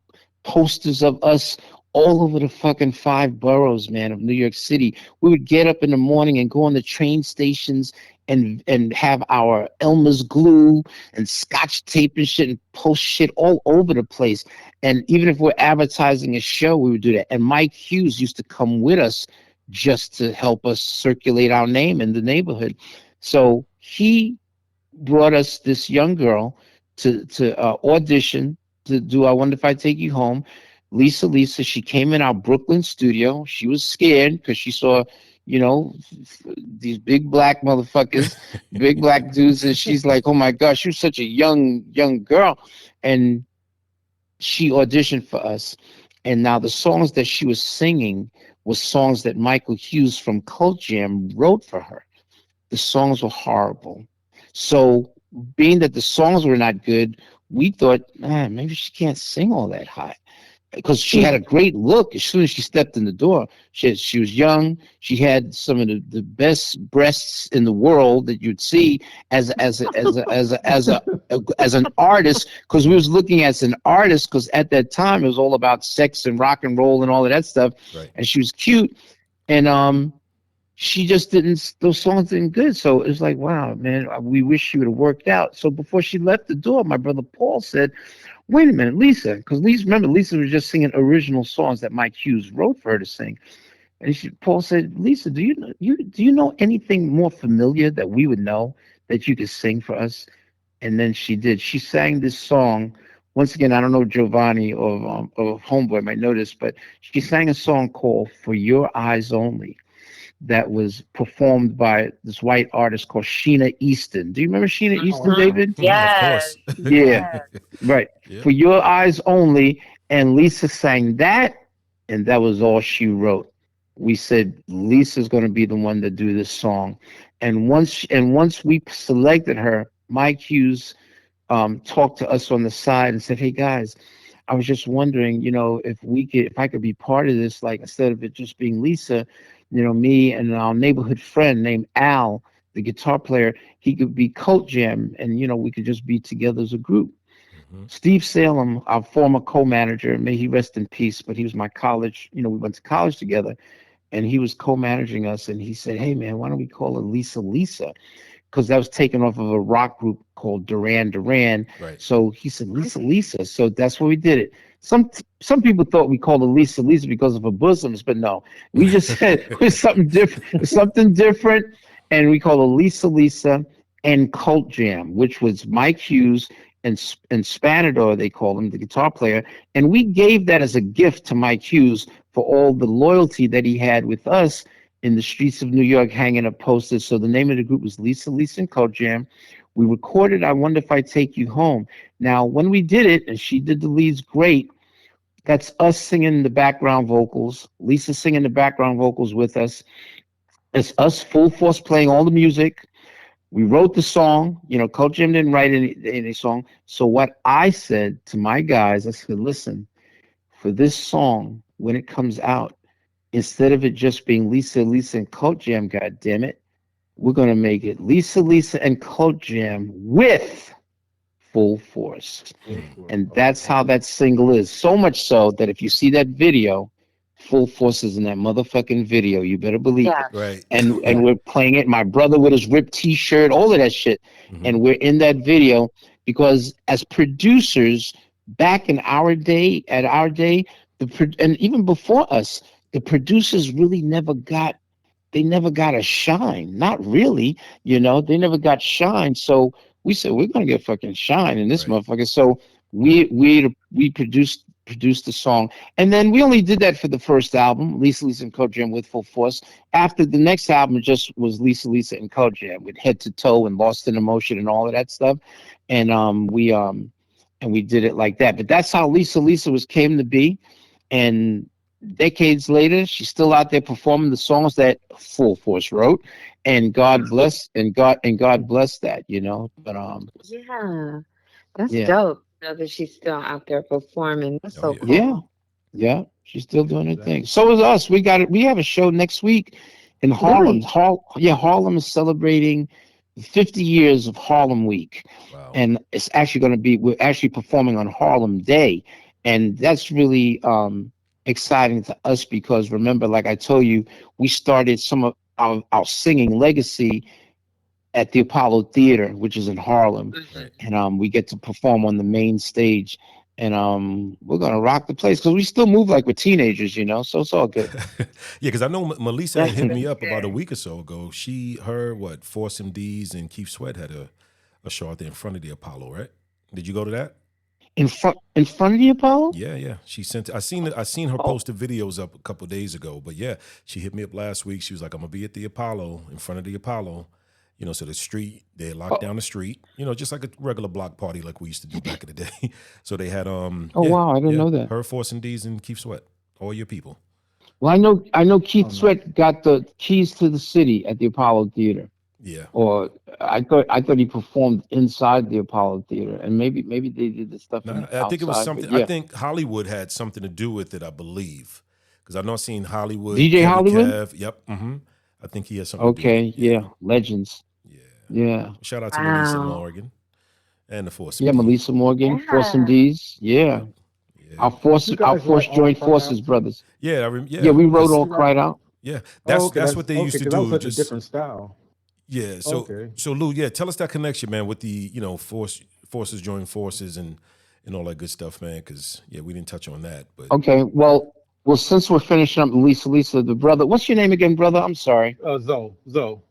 posters of us all over the fucking five boroughs, man, of New York City. We would get up in the morning and go on the train stations and have our Elmer's glue and scotch tape and shit and post shit all over the place. And even if we're advertising a show, we would do that. And Mike Hughes used to come with us just to help us circulate our name in the neighborhood. So he brought us this young girl to audition to do "I Wonder If I Take You Home." Lisa, she came in our Brooklyn studio. She was scared because she saw, these big black motherfuckers, big black dudes, and she's like, "Oh my gosh, she was such a young girl," and she auditioned for us. And now the songs that she was singing was songs that Michael Hughes from Cult Jam wrote for her. The songs were horrible. So, being that the songs were not good, we thought, man, maybe she can't sing all that high. Because she had a great look as soon as she stepped in the door. She was young. She had some of the best breasts in the world that you'd see as an artist. Because we was looking as an artist. Because at that time it was all about sex and rock and roll and all of that stuff. Right. And she was cute. And she just didn't, those songs didn't good. So it was like, wow, man, we wish she would have worked out. So before she left the door, my brother Paul said, wait a minute, Lisa, because remember, Lisa was just singing original songs that Mike Hughes wrote for her to sing. And Paul said, Lisa, do you know anything more familiar that we would know that you could sing for us? And then she did. She sang this song. Once again, I don't know if Giovanni or Homeboy might know this, but she sang a song called "For Your Eyes Only" that was performed by this white artist called Sheena Easton. Do you remember Sheena Easton, Wow. David? Of Yes. course. Yeah, Yes. right. Yep. For Your Eyes Only. And Lisa sang that, and that was all she wrote. We said Lisa's going to be the one to do this song. And once we selected her, Mike Hughes talked to us on the side and said, "Hey guys, I was just wondering, if I could be part of this, like instead of it just being Lisa, me and our neighborhood friend named Al, the guitar player, he could be Cult Jam, and we could just be together as a group." Steve Salem, our former co-manager, may he rest in peace, but he was my college, we went to college together, and he was co-managing us, and he said, hey man, why don't we call her Lisa Lisa? Because that was taken off of a rock group called Duran Duran. Right. So he said, Lisa Lisa. So that's what we did it. Some people thought we called her Lisa Lisa because of her bosoms, but no. We just said it was something different, and we called her Lisa Lisa and Cultjam, which was Mike Hughes and Spanador, they called him, the guitar player. And we gave that as a gift to Mike Hughes for all the loyalty that he had with us in the streets of New York, hanging up posters. So the name of the group was Lisa and Cultjam. We recorded I Wonder If I Take You Home. Now, when we did it, and she did the leads great, that's us singing the background vocals, Lisa singing the background vocals with us. It's us full force playing all the music. We wrote the song. Cultjam didn't write any song. So what I said to my guys, I said, listen, for this song, when it comes out, instead of it just being Lisa and Cultjam, God damn it, we're gonna make it Lisa and Cultjam with full force. And that's how that single is. So much so that if you see that video, full force is in that motherfucking video. You better believe it. Right. And we're playing it. My brother with his ripped T-shirt, all of that shit, and we're in that video because as producers back in our day, and even before us, the producers really never got a shine. Not really, they never got shine. So we said we're gonna get fucking shine in this motherfucker. So we produced the song, and then we only did that for the first album, Lisa and Cultjam with full force. After the next album, just was Lisa and Cultjam with Head to Toe and Lost in Emotion and all of that stuff, and we did it like that. But that's how Lisa came to be, and decades later, she's still out there performing the songs that Full Force wrote, and God bless that, But Yeah, that's yeah, dope. Know that she's still out there performing. That's Oh so yeah. cool. yeah, she's still doing her thing. So is us. We have a show next week in Harlem. Really? Harlem is celebrating 50 years of Harlem Week, Wow. and it's actually going to be. We're actually performing on Harlem Day, and that's really exciting to us because remember, like I told you, we started some of our singing legacy at the Apollo Theater, which is in Harlem, Right. and we get to perform on the main stage, and we're gonna rock the place because we still move like we're teenagers, so it's all good. Yeah, because I know Melissa had That's hit me up about a week or so ago. Her Force MDs and Keith Sweat had a show out there in front of the Apollo, right? Did you go to that? in front of the Apollo. Yeah, yeah. She sent. I seen her Oh, post the videos up a couple of days ago. But yeah, she hit me up last week. She was like, "I'm gonna be at the Apollo, in front of the Apollo." So the street, they locked down the street. Just like a regular block party like we used to do back in the day. So they had oh yeah, wow, I didn't yeah, know that. her Force and D's and Keith Sweat, all your people. Well, I know Keith Oh, nice. Sweat got the keys to the city at the Apollo Theater. Yeah. Or I thought he performed inside the Apollo Theater, and maybe they did the stuff No, in I think it was outside. But something. I yeah, think Hollywood had something to do with it. I believe because I know I seen Hollywood, DJ Kevy Hollywood. Kev. Yep. I think he had something to do with it. Okay, yeah, legends. Yeah. Yeah, Shout out to Melissa Wow. Morgan and the Force yeah, MDs. Melissa Morgan, Force Yeah. MDs. Yeah, Yep. Yeah. our You guys force write All joint Cried forces Out too? brothers. Yeah. Yeah, we wrote That's All You write? Cried Out. yeah. Oh, That's okay. that's what they used to Because that was do. such a Just different style. yeah. So Okay. so Lou, yeah. Tell us that connection, man, with the forces join forces and all that good stuff, man. Because yeah, we didn't touch on that, but Okay, well, since we're finishing up Lisa, the brother. What's your name again, brother? I'm sorry. Zoe.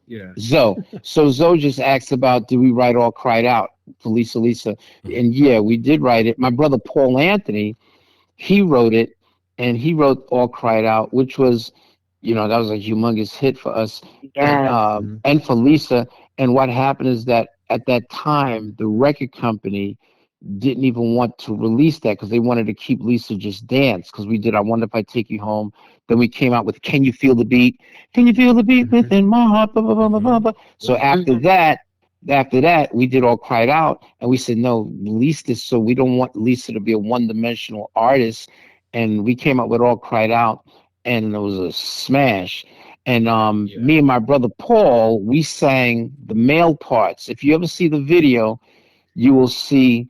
Yeah. Zoe. So Zoe just asked about did we write All Cried Out for Lisa, mhm. and yeah, we did write it. My brother Paul Anthony, he wrote it, and he wrote All Cried Out, which was, that was a humongous hit for us, and Yes. Hmm. for Lisa. And what happened is that at that time, the record company didn't even want to release that because they wanted to keep Lisa just dance because we did I Wonder If I Take You Home. Then we came out with Can You Feel the Beat? Can you feel the beat within my heart? Blah, blah, blah, blah, blah, blah. So Mhm. after that, we did All Cried Out, and we said no, release this. So we don't want Lisa to be a one-dimensional artist, and we came up with All Cried Out, and it was a smash. And Yeah. me and my brother Paul, we sang the male parts. If you ever see the video, you will see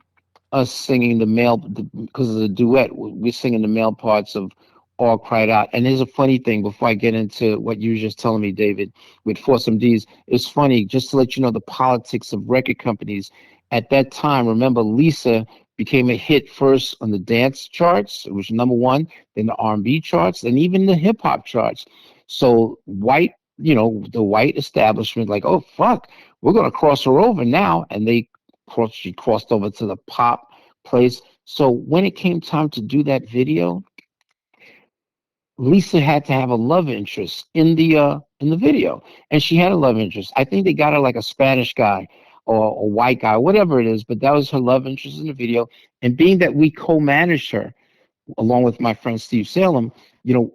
us singing because of the duet. We're singing the male parts of All Cried Out. And here's a funny thing before I get into what you were just telling me, David, with Foursome D's. It's funny, just to let you know the politics of record companies. At that time, remember, Lisa became a hit first on the dance charts. It was number one, then the R&B charts, and even the hip hop charts. So the white establishment, like, oh, fuck, we're going to cross her over now. And she crossed over to the pop place. So when it came time to do that video, Lisa had to have a love interest in the video, and she had a love interest. I think they got her like a Spanish guy or a white guy, whatever it is, but that was her love interest in the video. And being that we co-managed her along with my friend Steve Salem,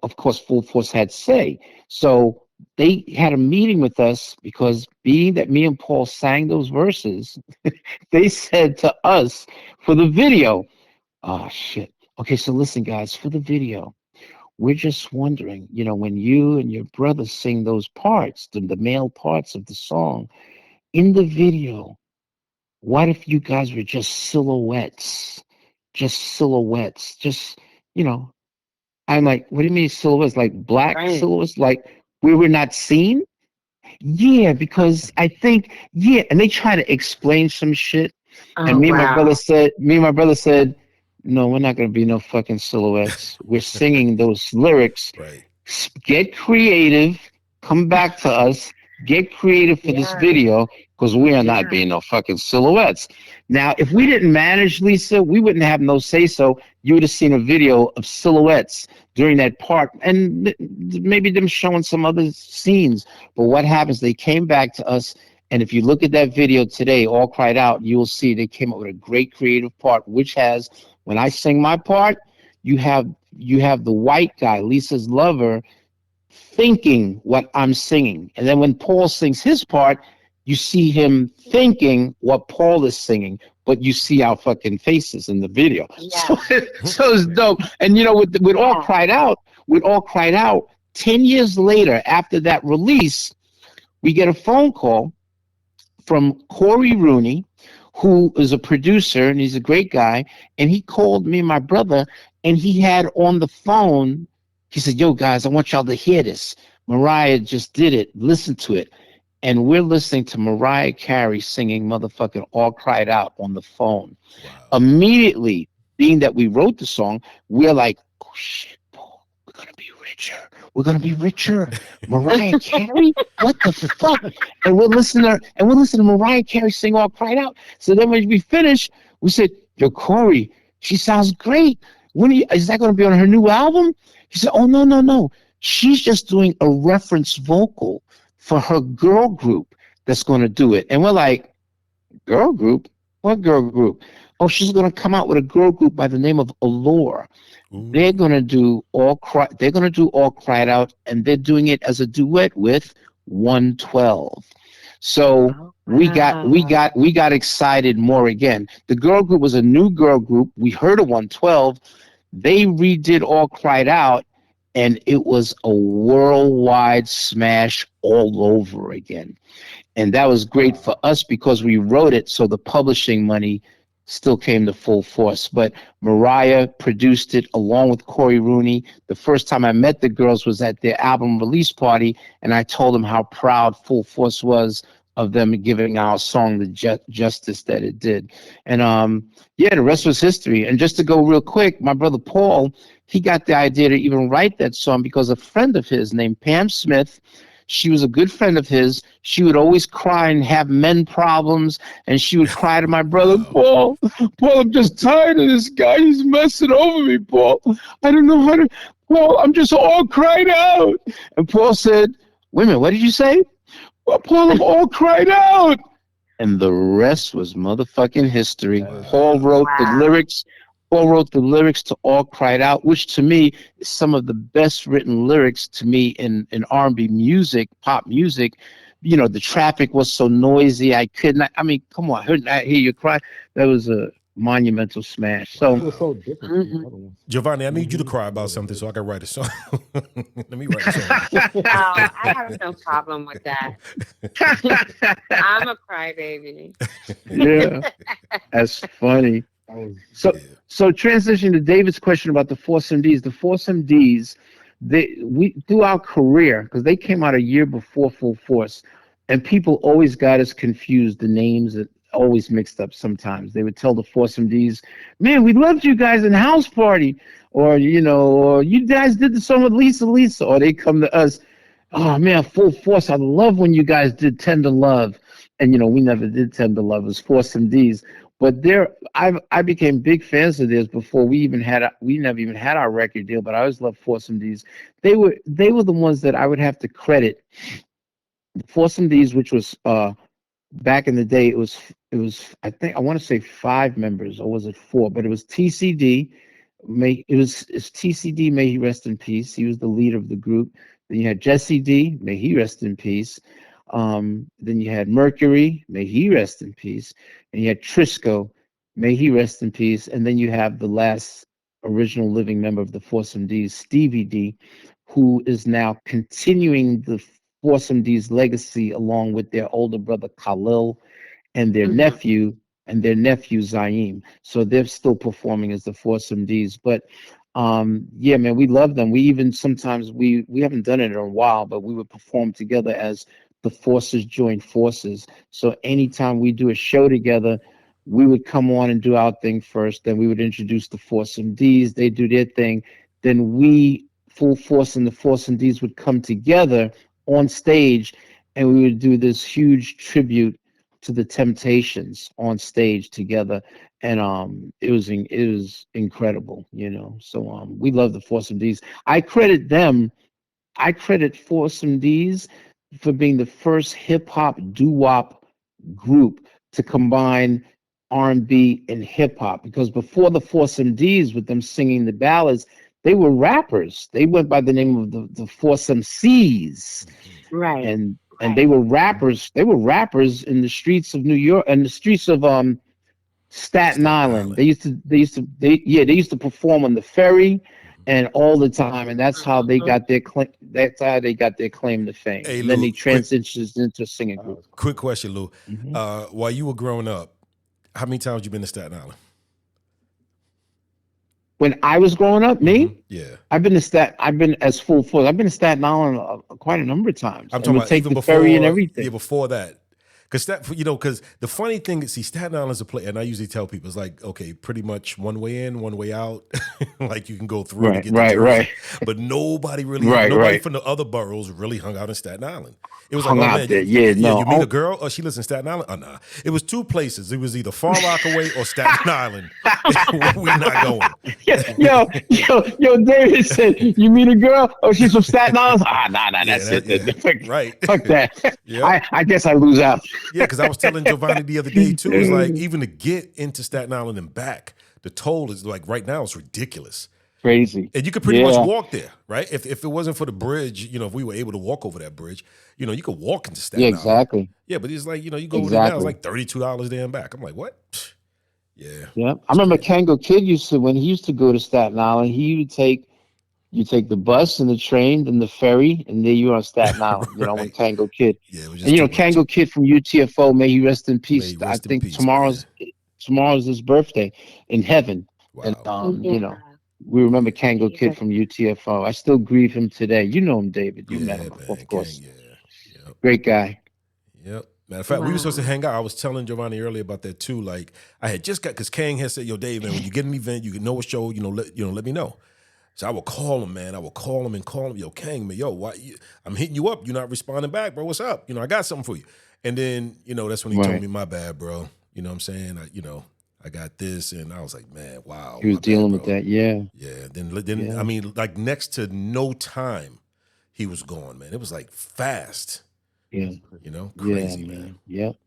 of course, Full Force had say. So they had a meeting with us because being that me and Paul sang those verses, they said to us for the video, oh shit. Okay, so listen, guys, for the video, we're just wondering, when you and your brother sing those parts, the male parts of the song in the video, what if you guys were just silhouettes? Just silhouettes. Just, you know, I'm like, what do you mean silhouettes? Like black Right. silhouettes? Like we were not seen? Yeah, because I think, yeah, and they try to explain some shit. And Oh wow. me and my brother said, no, we're not going to be no fucking silhouettes. We're singing those lyrics. Right. Get creative. Come back to us. Get creative for this Yeah. video because we are not Yeah. being no fucking silhouettes. Now, if we didn't manage Lisa, we wouldn't have no say so. You would have seen a video of silhouettes during that part and maybe them showing some other scenes. But what happens? They came back to us. And if you look at that video today, All Cried Out, you will see they came up with a great creative part, which has, when I sing my part, you have the white guy, Lisa's lover, thinking what I'm singing. And then when Paul sings his part, you see him thinking what Paul is singing, but you see our fucking faces in the video. Yeah. So it's dope. And with All Cried Out, 10 years later after that release, we get a phone call from Corey Rooney, who is a producer and he's a great guy. And he called me and my brother, and he had on the phone, he said, yo, guys, I want y'all to hear this. Mariah just did it. Listen to it. And we're listening to Mariah Carey singing motherfucking All Cried Out on the phone. Wow. Immediately, being that we wrote the song, we're like, oh shit, Paul, we're going to be richer. We're going to be richer. Mariah Carey? What the fuck? And we're listening to Mariah Carey sing All Cried Out. So then when we finished, we said, yo, Corey, she sounds great. Is that going to be on her new album? He said, oh, no, no, no. She's just doing a reference vocal for her girl group that's going to do it. And we're like, girl group? What girl group? Oh, she's going to come out with a girl group by the name of Allure. Ooh. They're going to do All Cried Out, and they're doing it as a duet with 112. So Oh, we wow. got excited more again. The girl group was a new girl group. We heard of 112. They redid All Cried Out, and it was a worldwide smash all over again. And that was great for us because we wrote it, so the publishing money still came to full force. But Mariah produced it along with Corey Rooney. The first time I met the girls was at their album release party, and I told them how proud Full Force was of them giving our song the justice that it did. And yeah, the rest was history. And just to go real quick, my brother Paul, he got the idea to even write that song because a friend of his named Pam Smith, she was a good friend of his. She would always cry and have men problems, and she would cry to my brother, Paul, I'm just tired of this guy. He's messing over me, Paul. I don't know how to, Paul, I'm just all cried out. And Paul said, wait a minute, what did you say? Well, Paul, I'm all cried out. And the rest was motherfucking history. Paul wrote the Wow. lyrics. Paul wrote the lyrics to All Cried Out, which to me is some of the best written lyrics to me in R&B music, pop music. The traffic was so noisy. I could not, I mean, come on, I hear you cry. That was a monumental smash. It So, was so different from the other ones. Giovanni, I need you to cry about something so I can write a song. Let me write a song. Oh, I have no problem with that. I'm a crybaby. yeah, that's funny. I was So, so transition to David's question about the Force MDs. The Force MDs, we through our career, because they came out a year before Full Force, and people always got us confused. The names that always mixed up. Sometimes they would tell the Force MDs, "Man, we loved you guys in House Party," or or you guys did the song with Lisa, or they come to us, "Oh man, Full Force, I love when you guys did Tender Love," and we never did Tender Love. It was Force MDs. But I became big fans of theirs before we never even had our record deal. But I always loved Foursome D's. They were the ones that I would have to credit. Foursome D's, which was back in the day, it was I think I want to say 5 members, or was it 4? But it was TCD. It's TCD. May he rest in peace. He was the leader of the group. Then you had Jesse D. May he rest in peace. Then you had Mercury, may he rest in peace, and you had Trisco, may he rest in peace, and then you have the last original living member of the Foursome D's, Stevie D, who is now continuing the Foursome D's legacy along with their older brother Khalil and their nephew Zaim. So they're still performing as the Foursome D's. But yeah, man, we love them. We even sometimes we haven't done it in a while, but we would perform together as the Forces join forces. So anytime we do a show together, we would come on and do our thing first. Then we would introduce the Foursome D's. They do their thing. Then we, Full Force and the Foursome D's, would come together on stage, and we would do this huge tribute to the Temptations on stage together. And it was incredible, So we love the Foursome D's. I credit Foursome D's for being the first hip hop doo-wop group to combine R&B and hip hop, because before the Foursome D's, with them singing the ballads, they were rappers. They went by the name of the Foursome C's, Right. and they were rappers. They were rappers in the streets of New York and the streets of Staten Island. They used to perform on the ferry and all the time, and that's how they got their claim. That's how they got their claim to fame. Hey, And then Lou, they transitioned into a singing group. Quick question, Lou. While you were growing up, how many times you been to Staten Island? When I was growing up, me, Yeah. I've been as Full Force. I've been to Staten Island quite a number of times. I'm And talking we about take even the before, ferry and everything. yeah, before that. Because the funny thing is, see, Staten Island's a place, and I usually tell people, it's like, okay, pretty much one way in, one way out. Like you can go through to get to Jersey. But nobody really, from the other boroughs really hung out in Staten Island. It was Hung like, oh out man, there. you No. meet a girl, oh, she lives in Staten Island? Oh, nah. It was 2 places. It was either Far Rockaway or Staten Island. We're not going. Yo, David said, you meet a girl? Oh, she's from Staten Island? Nah, that's it. Yeah. Right. Fuck that. Yep. I guess I lose out. Yeah, because I was telling Giovanni the other day too. It's like, even to get into Staten Island and back, the toll is like right now it's ridiculous. Crazy. And you could pretty much walk there, right? If it wasn't for the bridge, if we were able to walk over that bridge, you could walk into Staten Island. Exactly. Yeah, but it's like, you go over there now, it's like $32 there and back. I'm like, what? Yeah. Yeah. I remember Kango Kid when he used to go to Staten Island, you take the bus and the train and the ferry, and there you are on Staten Island, when Kango Kid. Yeah, it was And just Kango Kid from UTFO, may he rest in peace. May he rest I think in peace, tomorrow's his birthday in heaven. Wow. And we remember Kango Kid from UTFO. I still grieve him today. You know him, David. You met him, of course. Yep. Great guy. Yep. Matter of fact, we were supposed to hang out. I was telling Giovanni earlier about that too. Like, I had just got, because Kang had said, yo, Dave, man, when you get an event, you know a show, let me know. So I would call him, man. I would call him and call him, yo, Kang, man, yo, why I'm hitting you up. You're not responding back, bro. What's up? I got something for you. And then, that's when he told me, my bad, bro. You know what I'm saying? I got this, and I was like, man, wow. He was dealing with that, yeah. Yeah. Then I mean, like next to no time, he was gone, man. It was like fast. Yeah. Crazy, man. Yep.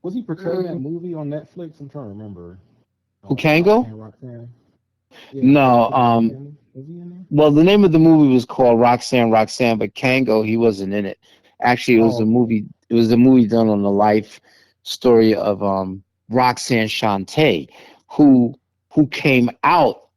Was he portraying that movie on Netflix? I'm trying to remember. Who, Kango? Roxanne. Yeah, No. was he in there? Well, the name of the movie was called Roxanne, but Kango, he wasn't in it. Actually, it was a movie. It was a movie done on the life story of Roxanne Shante, who came out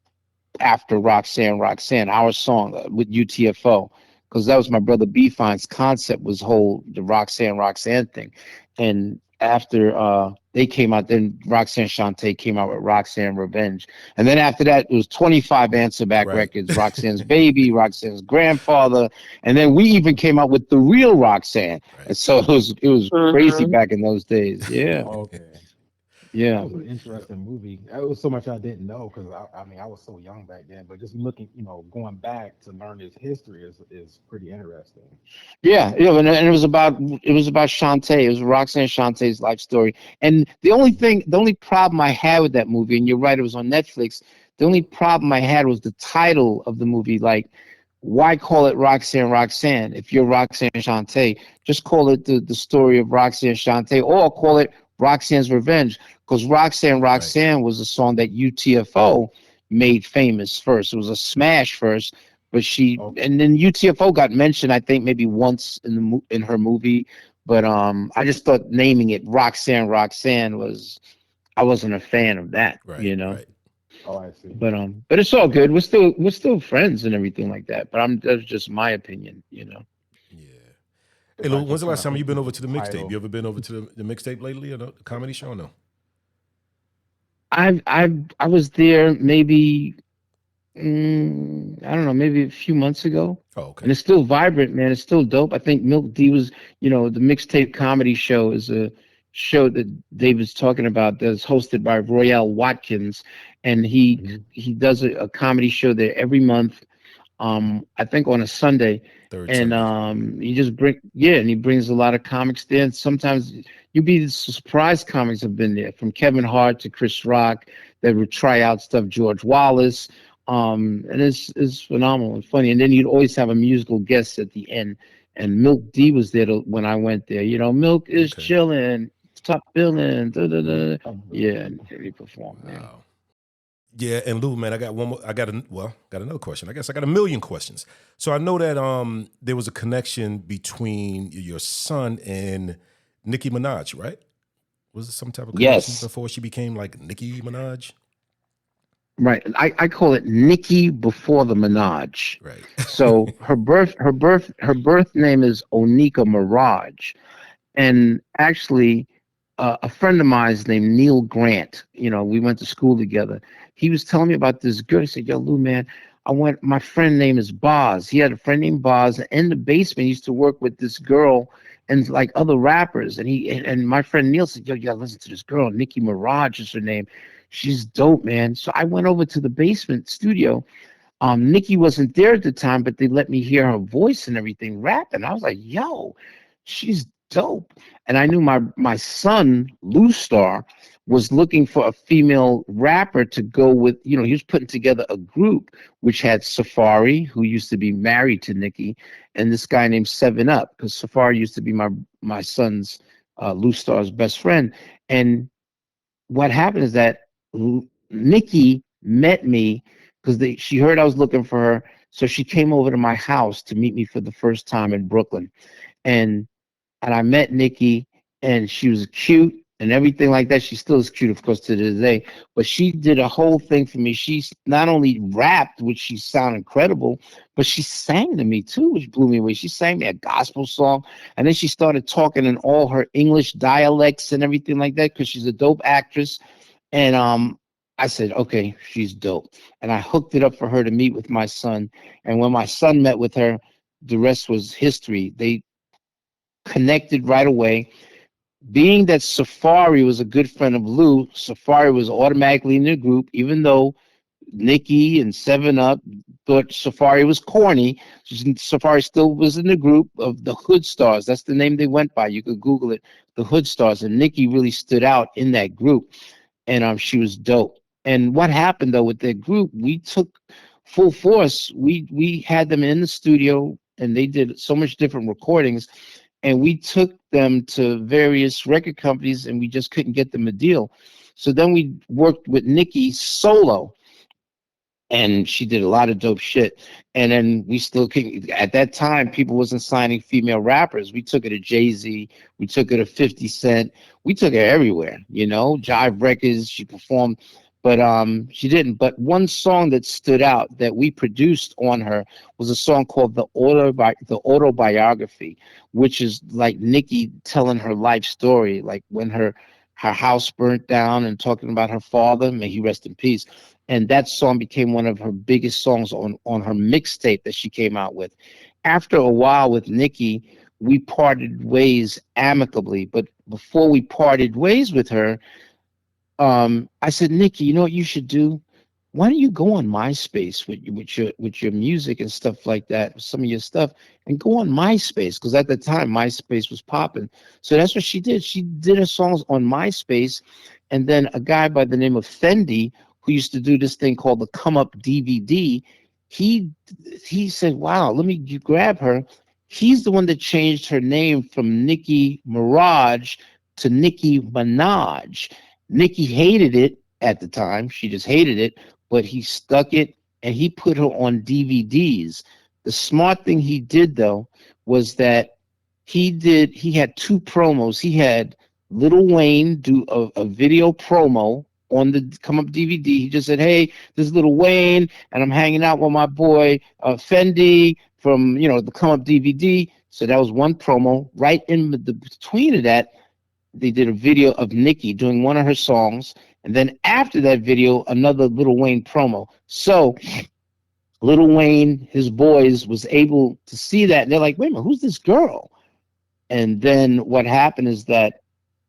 after Roxanne, our song with UTFO, because that was my brother B Fine's concept, was the Roxanne thing, and after they came out. Then Roxanne Shante came out with Roxanne Revenge, and then after that it was 25 answer back Right. records: Roxanne's Baby, Roxanne's Grandfather, and then we even came out with the real Roxanne. And Right. so it was crazy Mhm. back in those days. Yeah, Okay. That yeah. was an interesting movie. It was so much I didn't know because I mean I was so young back then. But just looking, going back to learn his history is pretty interesting. Yeah, and it was about Shantae. It was Roxanne Shantae's life story. And the only problem I had with that movie, and you're right, it was on Netflix. The only problem I had was the title of the movie. Like, why call it Roxanne Roxanne if you're Roxanne Shantae? Just call it the story of Roxanne Shantae, or call it Roxanne's Revenge, because Roxanne Right. Roxanne was a song that UTFO made famous first. It was a smash first, but Okay. and then UTFO got mentioned, I think maybe once in her movie, but I just thought naming it Roxanne Roxanne I wasn't a fan of that, Right. you know. Right. Oh, I see. But it's all good. We're still friends and everything like that. But that's just my opinion, you know. Yeah. Hey, If Lou, I when's just the kind last of time you hook been you over with to the the mixtape? You title. ever been over to the mixtape lately or the comedy show? Or no. I was there maybe I don't know, maybe a few months ago, Oh, and okay. it's still vibrant, man. It's still dope. I think Milk D was, the mixtape comedy show is a show that David's talking about that's hosted by Royale Watkins, and he Mhm. he does a comedy show there every month. I think on a Sunday, Third and Sunday. he brings a lot of comics there. And sometimes you'd be surprised comics have been there, from Kevin Hart to Chris Rock. They would try out stuff, George Wallace, and it's phenomenal and funny. And then you'd always have a musical guest at the end. And Milk D was there when I went there. Milk is Okay. chilling, top billing, da, da, da. Yeah, Um, and he performed there. Wow. Yeah, and Lou, man, I got one more. Got another question. I guess I got a million questions. So I know that there was a connection between your son and Nicki Minaj, right? Was it some type of connection Yes. before she became like Nicki Minaj? Right. I call it Nikki before the Minaj. Right. So her birth name is Onika Mirage. And actually, a friend of mine is named Neil Grant. We went to school together. He was telling me about this girl. He said, "Yo, Lou, man, my friend name is Boz. He had a friend named Boz. In the basement, he used to work with this girl and like other rappers. And my friend Neil said, Yo, you gotta listen to this girl. Nicki Mirage is her name. She's dope, man." So I went over to the basement studio. Nikki wasn't there at the time, but they let me hear her voice and everything rapping. I was like, "Yo, she's dope." And I knew my son, Lou Star, was looking for a female rapper to go with. He was putting together a group which had Safari, who used to be married to Nikki, and this guy named Seven Up, because Safari used to be my son's, Lou Star's best friend. And what happened is that Nikki met me because she heard I was looking for her, so she came over to my house to meet me for the first time in Brooklyn, and I met Nikki, and she was cute and everything like that. She still is cute, of course, to this day. But she did a whole thing for me. She not only rapped, which she sounded incredible, but she sang to me too, which blew me away. She sang me a gospel song, and then she started talking in all her English dialects and everything like that because she's a dope actress. And I said, okay, she's dope. And I hooked it up for her to meet with my son. And when my son met with her, the rest was history. They connected right away. Being that Safari was a good friend of Lou, Safari was automatically in the group, even though Nikki and Seven Up thought Safari was corny. Safari still was in the group of the Hood Stars. That's the name they went by. You could Google it, the Hood Stars. And Nikki really stood out in that group, and she was dope. And what happened though with that group, we took full force. We had them in the studio, and they did so much different recordings, and we took them to various record companies, and we just couldn't get them a deal. So then we worked with Nikki solo, and she did a lot of dope shit. And then we still couldn't. At that time, people wasn't signing female rappers. We took her to Jay-Z. We took her to 50 Cent. We took her everywhere. Yeah. Jive Records. She performed. but she didn't. But one song that stood out that we produced on her was a song called the Autobiography, which is like Nikki telling her life story, like when her house burnt down and talking about her father, may he rest in peace. And that song became one of her biggest songs on her mixtape that she came out with. After a while with Nikki, we parted ways amicably, but before we parted ways with her, I said, Nikki, you know what you should do? Why don't you go on MySpace with your music and stuff like that, some of your stuff, and go on MySpace? Because at the time MySpace was popping. So that's what she did. She did her songs on MySpace, and then a guy by the name of Fendi, who used to do this thing called the Come Up DVD, he he said, "Wow, let me grab her." He's the one that changed her name from Nicki Mirage to Nicki Minaj. Nicki hated it at the time. She just hated it, but he stuck it and he put her on DVDs. The smart thing he did though was that he had two promos. He had Lil Wayne do a video promo on the Come Up DVD. He just said, "Hey, this is Lil Wayne, and I'm hanging out with my boy Fendi from the Come Up DVD." So that was one promo. Right in the between of that, they did a video of Nicki doing one of her songs, and then after that video, another Lil Wayne promo. So Lil Wayne, his boys, was able to see that, and they're like, "Wait a minute, who's this girl?" And then what happened is that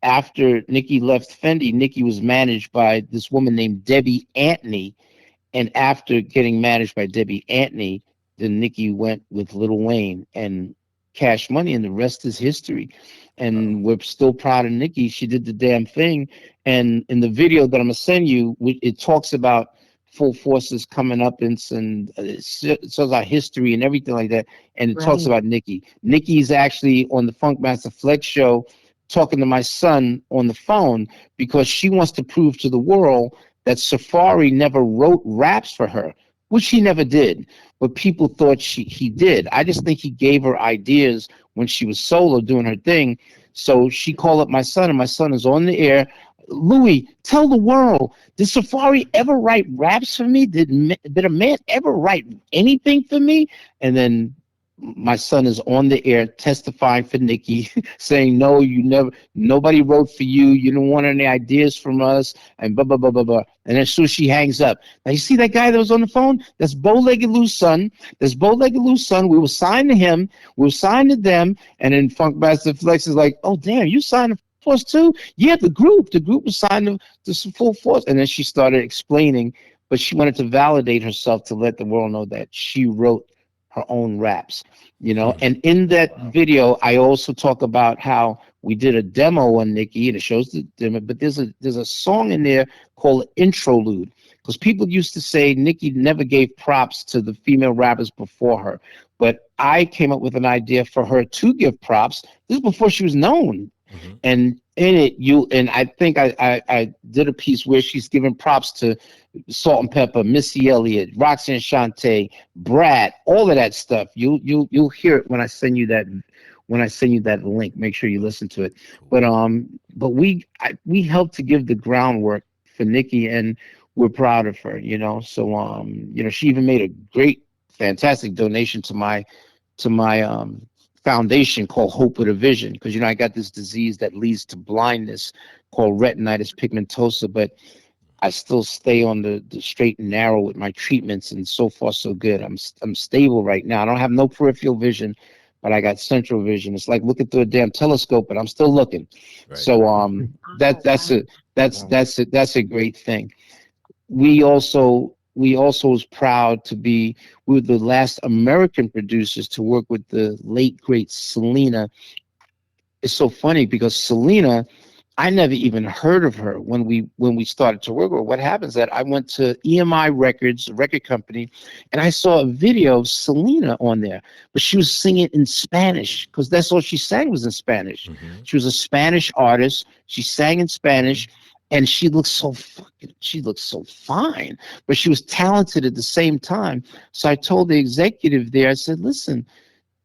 after Nicki left Fendi, Nicki was managed by this woman named Debbie Antony, and after getting managed by Debbie Antony, then Nicki went with Lil Wayne and Cash Money, and the rest is history. And we're still proud of Nicki. She did the damn thing. And in the video that I'm gonna send you, it talks about full forces coming up and it shows our history and everything like that. And it talks Right. about Nicki. Nicki's actually on the Funk Master Flex show talking to my son on the phone because she wants to prove to the world that Safari never wrote raps for her, which he never did. But people thought he did. I just think he gave her ideas when she was solo doing her thing. So she called up my son, and my son is on the air. Louis, tell the world, did Safari ever write raps for me? Did a man ever write anything for me? And then my son is on the air testifying for Nicki, saying, "No, you never, nobody wrote for you. You don't want any ideas from us," and blah, blah, blah, blah, blah. And as soon as she hangs up, now you see that guy that was on the phone? That's Bowlegged Lou's son. That's Bowlegged Lou's son. We were signed to him. We were signed to them. And then Funk Master Flex is like, "Oh, damn, you signed to Force too?" "Yeah, the group was signed to Full Force." And then she started explaining, but she wanted to validate herself to let the world know that she wrote her own raps. And in that video, I also talk about how we did a demo on Nicki, and it shows the demo, but there's a song in there called Interlude, because people used to say Nicki never gave props to the female rappers before her, but I came up with an idea for her to give props. This is before she was known. And in it, I think I did a piece where she's giving props to Salt and Pepper, Missy Elliott, Roxanne Shante, Brat, all of that stuff. You'll hear it when I send you that link. Make sure you listen to it. But we helped to give the groundwork for Nicki, and we're proud of her. So she even made a great, fantastic donation to my foundation called Hope with a Vision, because I got this disease that leads to blindness called retinitis pigmentosa, but I still stay on the straight and narrow with my treatments, and so far so good. I'm stable right now. I don't have no peripheral vision, but I got central vision. It's like looking through a damn telescope, but I'm still looking. Right. So that's a great thing. We also was proud to be, we were the last American producers to work with the late great Selena. It's so funny because Selena, I never even heard of her when we started to work with her. What happens is that I went to EMI Records, a record company, and I saw a video of Selena on there, but she was singing in Spanish because that's all she sang was in Spanish. She was a Spanish artist. She sang in Spanish, and she looked so fine, but she was talented at the same time. So I told the executive there, I said, "Listen,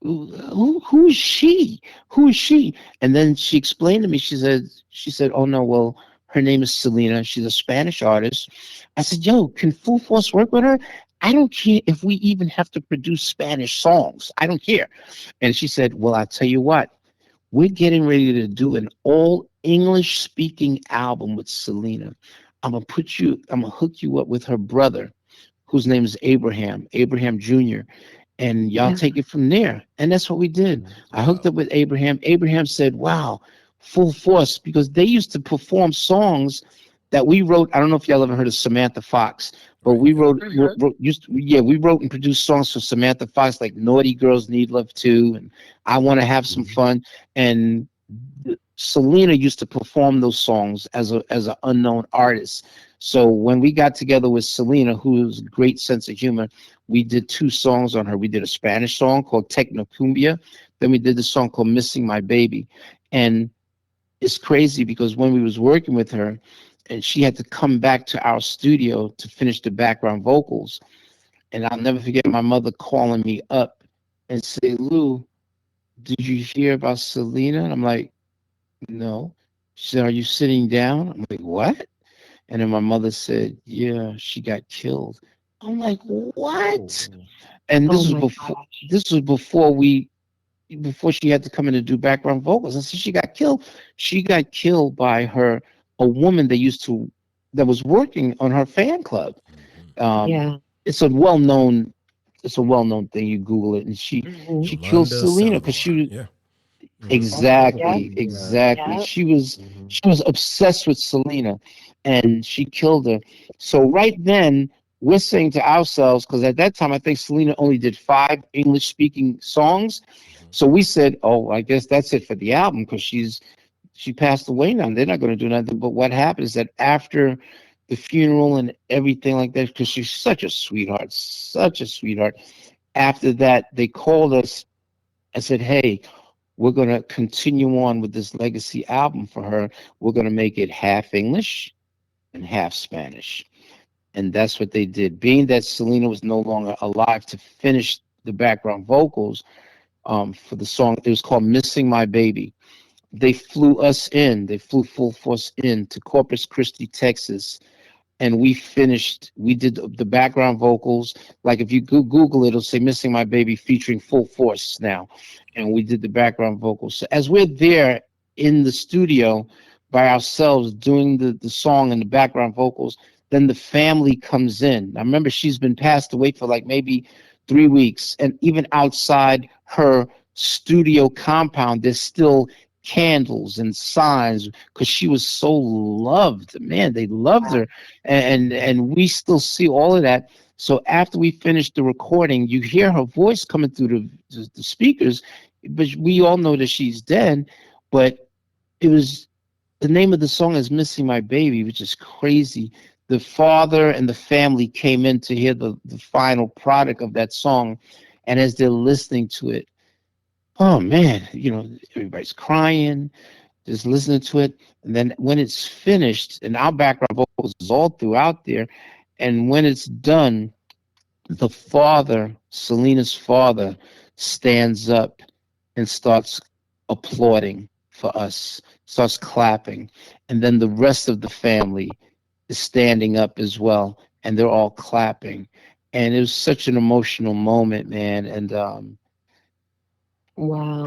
who is she? Who is she?" And then she explained to me. She said, "Oh no, well, Her name is Selena. She's a Spanish artist. I said, yo, can Full Force work with her? I don't care if we even have to produce Spanish songs. I don't care. And she said, well, I'll tell you what, we're getting ready to do an all English speaking album with Selena. I'm gonna hook you up with her brother, whose name is Abraham Jr., and y'all Yeah. take it from there. And that's what we did. I hooked Wow. up with Abraham. Abraham said, wow, Full Force, because they used to perform songs that we wrote. I don't know if y'all ever heard of Samantha Fox, but Right. we Yeah. we wrote and produced songs for Samantha Fox like Naughty Girls Need Love Too and I Want to Have Some Fun. And Selena used to perform those songs as an unknown artist. So when we got together with Selena, who has a great sense of humor, we did two songs on her. We did a Spanish song called Tecno Cumbia. Then we did the song called Missing My Baby. And it's crazy because when we was working with her and she had to come back to our studio to finish the background vocals. And I'll never forget my mother calling me up and say, Lou, did you hear about Selena? And I'm like, no. She said, are you sitting down? I'm like, what? And then my mother said, yeah, she got killed. I'm like, what? And Oh my gosh. this was before she had to come in and do background vocals. I said she got killed. She got killed by a woman that was working on her fan club. Hmm. Um, Yeah. it's a well known it's a well known thing. You Google it, and Hmm. she killed Yolanda Selena because Salazar. she was Yeah. Hmm. I've heard of Yep. her. Yeah. exactly. Yep. She was obsessed with Selena, and she killed her. So right then we're saying to ourselves, because at that time I think Selena only did 5 English speaking songs. Hmm. So we said, oh, I guess that's it for the album because she passed away now. They're not going to do nothing. But what happened is that after the funeral and everything like that, because she's such a sweetheart. After that, they called us and said, hey, we're going to continue on with this legacy album for her. We're going to make it half English and half Spanish. And that's what they did. Being that Selena was no longer alive to finish the background vocals for the song, it was called Missing My Baby. They flew Full Force in to Corpus Christi, Texas, and we did the background vocals. Like if you Google it, it'll say Missing My Baby featuring Full Force now. And we did the background vocals. So as we're there in the studio by ourselves doing the song and the background vocals, then the family comes in. I remember she's been passed away for like maybe 3 weeks. And even outside her studio compound, there's still candles and signs because she was so loved. Man, they loved her, and we still see all of that. So after we finished the recording, you hear her voice coming through the speakers, but we all know that she's dead. But it was the name of the song is "Missing My Baby," which is crazy. The father and the family came in to hear the final product of that song, and as they're listening to it, oh man, everybody's crying just listening to it. And then when it's finished, and our background vocals is all throughout there, and when it's done, the father, Selena's father, stands up and starts applauding for us, starts clapping. And then the rest of the family is standing up as well, and they're all clapping. And it was such an emotional moment, man. And Wow.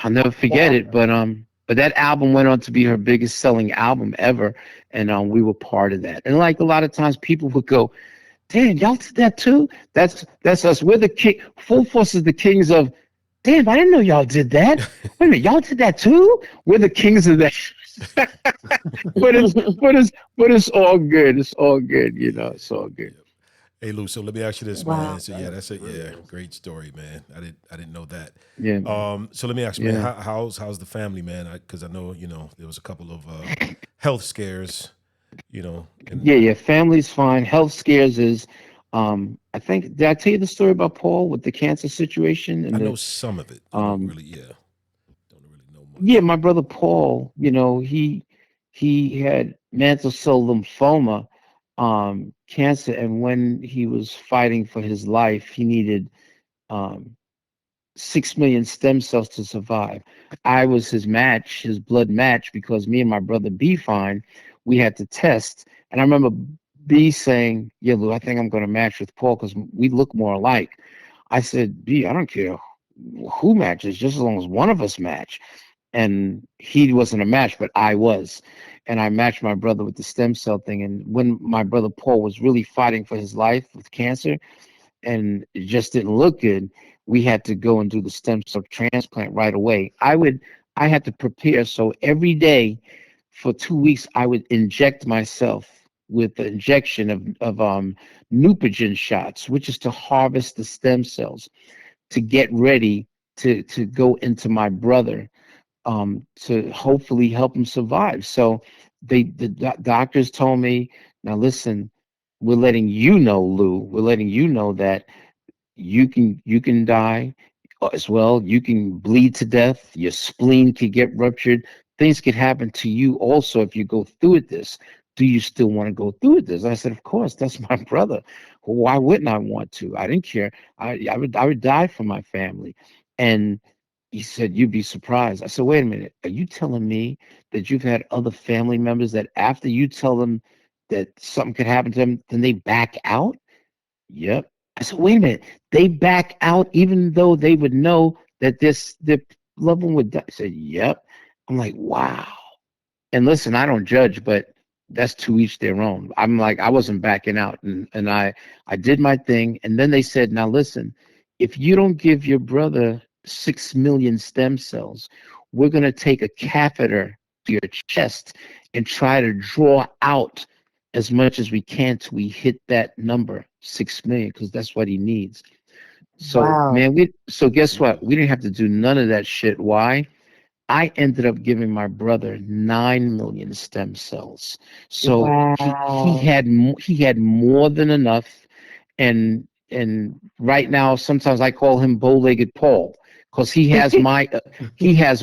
I'll never forget it. But that album went on to be her biggest selling album ever, and we were part of that. And like a lot of times, people would go, "Damn, y'all did that too? That's us. We're the king. Full Force is the kings of. Damn, I didn't know y'all did that. Wait a minute, y'all did that too? We're the kings of that." but it's but it's all good. It's all good. It's all good. Yep. Hey Lou, so let me ask you this, man. Wow. So yeah, that's it. Yeah, great story, man. I didn't know that. Yeah, So let me ask you, man, yeah. how's the family, man? Because I know there was a couple of health scares, and Yeah, yeah. Family's fine. Health scares is, I think, did I tell you the story about Paul with the cancer situation I and know the, some of it. I don't um, really, don't really know yeah, much. my brother Paul, he had mantle cell lymphoma, cancer, and when he was fighting for his life, he needed, um, 6 million stem cells to survive. I was his match, his blood match, because me and my brother B Fine, we had to test. And I remember B saying, "Yeah, Lou, I think I'm going to match with Paul because we look more alike." I said, "B, I don't care who matches, just as long as one of us match." And he wasn't a match, but I was. And I matched my brother with the stem cell thing. And when my brother Paul was really fighting for his life with cancer, and it just didn't look good, we had to go and do the stem cell transplant right away. I had to prepare. So every day for 2 weeks, I would inject myself with the injection of Neupogen shots, which is to harvest the stem cells to get ready to go into my brother, to hopefully help him survive. So doctors told me, now listen, we're letting you know, Lou, we're letting you know that you can die as well. You can bleed to death. Your spleen could get ruptured. Things could happen to you also if you go through with this. Do you still want to go through with this? I said, of course. That's my brother. Why wouldn't I want to? I didn't care. I would die for my family. And he said, you'd be surprised. I said, wait a minute. Are you telling me that you've had other family members that after you tell them that something could happen to them, then they back out? Yep. I said, wait a minute. They back out even though they would know that their loved one would die. I said, yep. I'm like, wow. And listen, I don't judge, but that's to each their own. I'm like, I wasn't backing out, and I did my thing. And then they said, now listen, if you don't give your brother 6 million stem cells, we're gonna take a catheter to your chest and try to draw out as much as we can till we hit that number, 6 million, because that's what he needs. So Wow. man, so guess what? We didn't have to do none of that shit. Why? I ended up giving my brother 9 million stem cells. So Wow. he had more than enough. And right now sometimes I call him bow-legged Paul because he has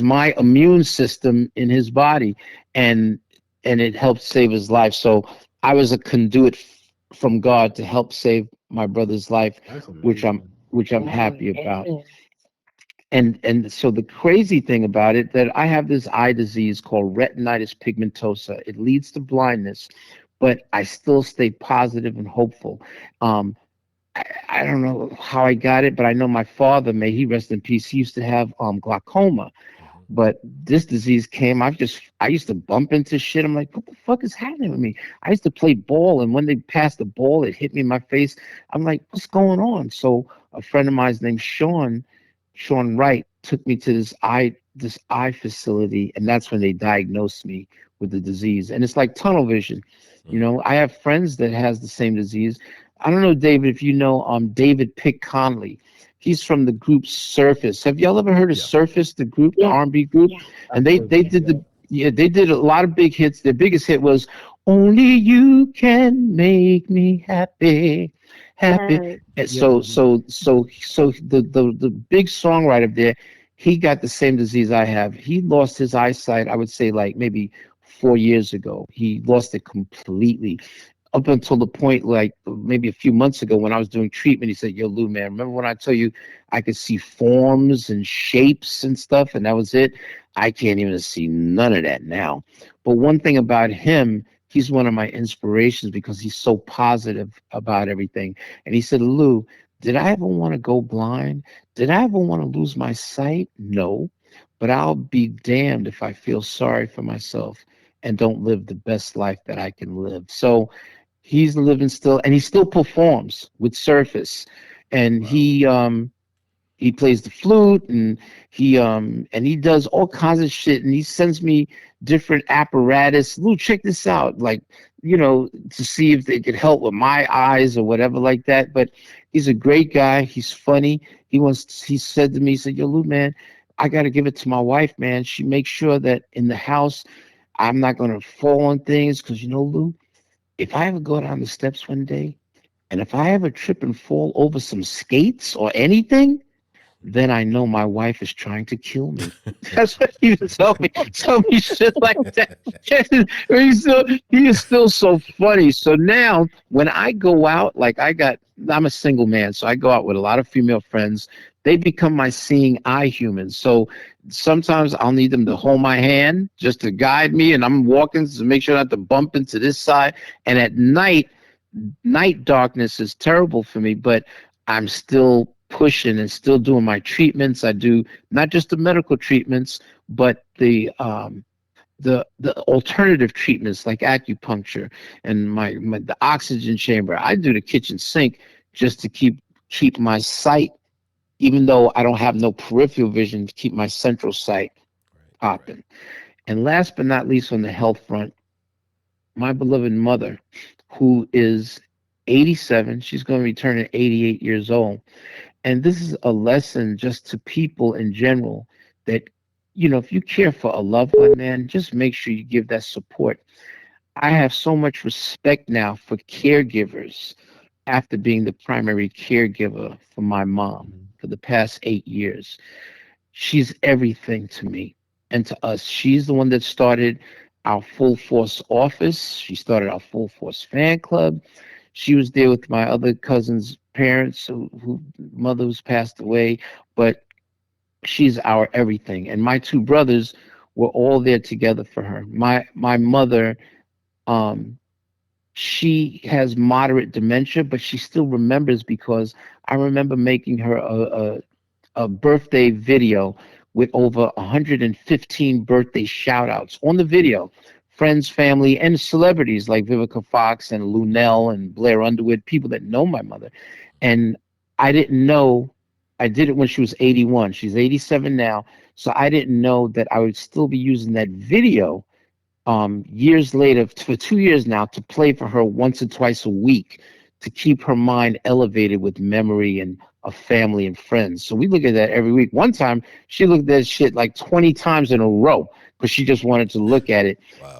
my immune system in his body, and it helped save his life. So I was a conduit from God to help save my brother's life, That's which I'm amazing. Wow. happy about. Amen. And so the crazy thing about it, that I have this eye disease called retinitis pigmentosa. It leads to blindness, but I still stay positive and hopeful. Um, I don't know how I got it, but I know my father, may he rest in peace, he used to have glaucoma. But this disease came. I used to bump into shit. I'm like, what the fuck is happening with me? I used to play ball, and when they passed the ball, it hit me in my face. I'm like, what's going on? So a friend of mine named Sean Wright, took me to this eye facility, and that's when they diagnosed me with the disease. And it's like tunnel vision. I have friends that has the same disease. I don't know, David, if you know David Pick Conley. He's from the group Surface. Have y'all ever heard of Yeah. Surface, the group, the Yeah. R&B group? And I've heard they that, did yeah. they did a lot of big hits. Their biggest hit was "Only You Can Make Me Happy, Happy." Yes. And Yeah. so the big songwriter there, he got the same disease I have. He lost his eyesight, I would say, like maybe 4 years ago. He lost it completely, up until the point like maybe a few months ago when I was doing treatment. He said, "Yo, Lou, man, remember when I tell you I could see forms and shapes and stuff, and that was it? I can't even see none of that now." But one thing about him, he's one of my inspirations because he's so positive about everything. And he said, "Lou, did I ever want to go blind? Did I ever want to lose my sight? No. But I'll be damned if I feel sorry for myself and don't live the best life that I can live." So he's living still, and he still performs with Surface, and Wow. he plays the flute, and he does all kinds of shit, and he sends me different apparatus. Lou, check this out, like, to see if they could help with my eyes or whatever like that. But he's a great guy. He's funny. He said to me, he said, "Yo, Lou, man, I got to give it to my wife, man. She makes sure that in the house I'm not going to fall on things, because Lou, if I ever go down the steps one day, and if I ever trip and fall over some skates or anything, then I know my wife is trying to kill me." That's what he would tell me. Tell me shit like that. He is still so funny. So now when I go out, like I got I'm a single man, so I go out with a lot of female friends. They become my seeing eye humans. So sometimes I'll need them to hold my hand just to guide me, and I'm walking to make sure not to bump into this side. And at night, night darkness is terrible for me, but I'm still pushing and still doing my treatments. I do not just the medical treatments, but the alternative treatments like acupuncture and my the oxygen chamber. I do the kitchen sink just to keep my sight, even though I don't have no peripheral vision, to keep my central sight Right. popping. And last but not least, on the health front, my beloved mother, who is 87, she's going to be turning 88 years old. And this is a lesson just to people in general that, if you care for a loved one, man, just make sure you give that support. I have so much respect now for caregivers after being the primary caregiver for my mom for the past 8 years. She's everything to me and to us. She's the one that started our Full Force office. She started our Full Force fan club. She was there with my other cousin's parents, who mother was passed away, but she's our everything. And my two brothers were all there together for her. My mother, um, she has moderate dementia, but she still remembers because I remember making her a birthday video with over 115 birthday shout outs on the video. Friends, family, and celebrities like Vivica Fox and Lunell and Blair Underwood, people that know my mother. And I didn't know, I did it when she was 81. She's 87 now. So I didn't know that I would still be using that video years later, for 2 years now, to play for her once or twice a week to keep her mind elevated with memory and of family and friends. So we look at that every week. One time she looked at that shit like 20 times in a row because she just wanted to look at it. Wow.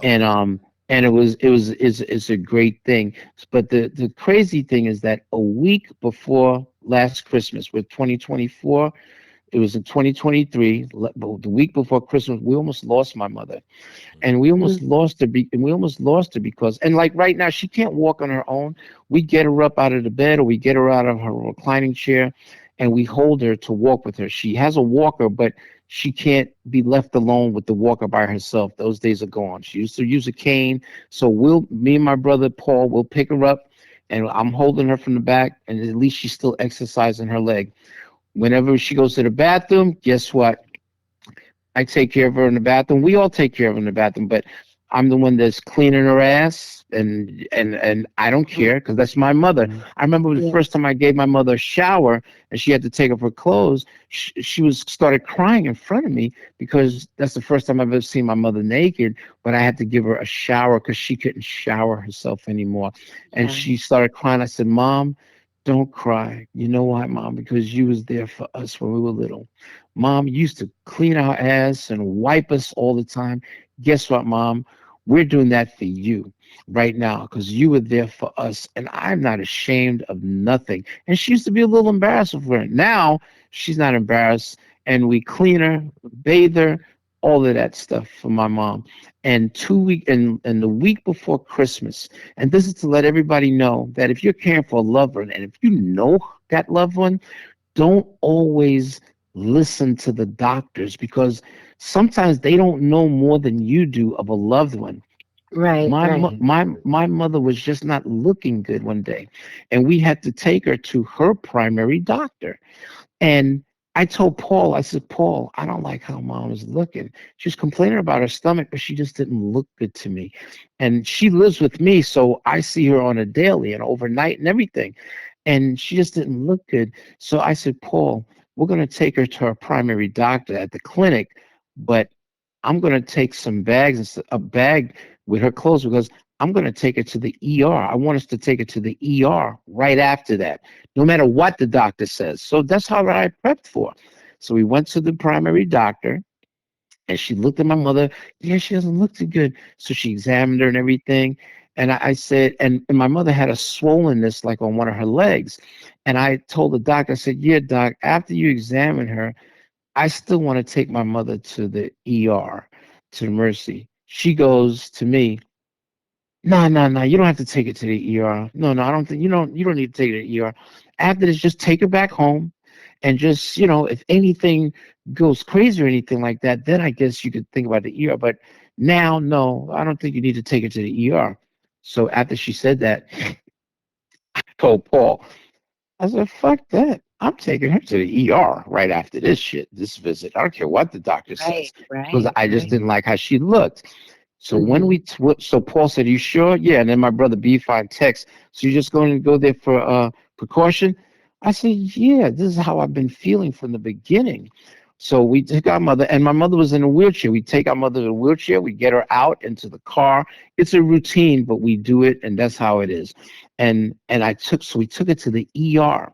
And it's a great thing. But the crazy thing is that a week before last Christmas, with 2024, it was in 2023, the week before Christmas, we almost lost my mother. And we almost lost her because, and like right now, she can't walk on her own. We get her up out of the bed, or we get her out of her reclining chair, and we hold her to walk with her. She has a walker, but she can't be left alone with the walker by herself. Those days are gone. She used to use a cane. So me and my brother Paul will pick her up, and I'm holding her from the back, and at least she's still exercising her leg. Whenever she goes to the bathroom, guess what? I take care of her in the bathroom. We all take care of her in the bathroom, but I'm the one that's cleaning her ass, and I don't care because that's my mother. I remember the Yeah. first time I gave my mother a shower and she had to take off her clothes. She was started crying in front of me because that's the first time I've ever seen my mother naked. But I had to give her a shower because she couldn't shower herself anymore, and Yeah. she started crying. I said, "Mom, don't cry. You know why, Mom? Because you was there for us when we were little. Mom used to clean our ass and wipe us all the time. Guess what, Mom? We're doing that for you right now because you were there for us. And I'm not ashamed of nothing." And she used to be a little embarrassed of her. Now she's not embarrassed. And we clean her, bathe her, all of that stuff for my mom. And and the week before Christmas, and this is to let everybody know that if you're caring for a loved one, and if you know that loved one, don't always listen to the doctors because sometimes they don't know more than you do of a loved one. Right. Right. My mother was just not looking good one day, and we had to take her to her primary doctor. And I told Paul, I said, Paul, I don't like how mom is looking. She was complaining about her stomach, but she just didn't look good to me. And she lives with me, so I see her on a daily and overnight and everything. And she just didn't look good. So I said, Paul, we're going to take her to our primary doctor at the clinic, but I'm going to take some bags, a bag with her clothes because I'm going to take her to the ER. I want us to take her to the ER right after that, no matter what the doctor says. So that's how I prepped for. So we went to the primary doctor, and she looked at my mother. Yeah, she doesn't look too good. So she examined her and everything. And I said, and my mother had a swollenness like on one of her legs. And I told the doctor, I said, yeah, doc, after you examine her, I still want to take my mother to the ER, to Mercy. She goes to me, No, no, no. You don't have to take it to the ER. No, no, I don't think you don't need to take it to the ER. After this, just take her back home and just, if anything goes crazy or anything like that, then I guess you could think about the ER. But now, no, I don't think you need to take her to the ER. So after she said that, I told Paul, I said, fuck that. I'm taking her to the ER right after this visit. I don't care what the doctor Right, says because right, I just right. didn't like how she looked. So when Hmm. so Paul said, "You sure?" Yeah. And then my brother B5 text, "So you're just going to go there for precaution?" I said, "Yeah. This is how I've been feeling from the beginning." So we took our mother, and my mother was in a wheelchair. We take our mother in a wheelchair. We get her out into the car. It's a routine, but we do it, and that's how it is. And we took it to the ER.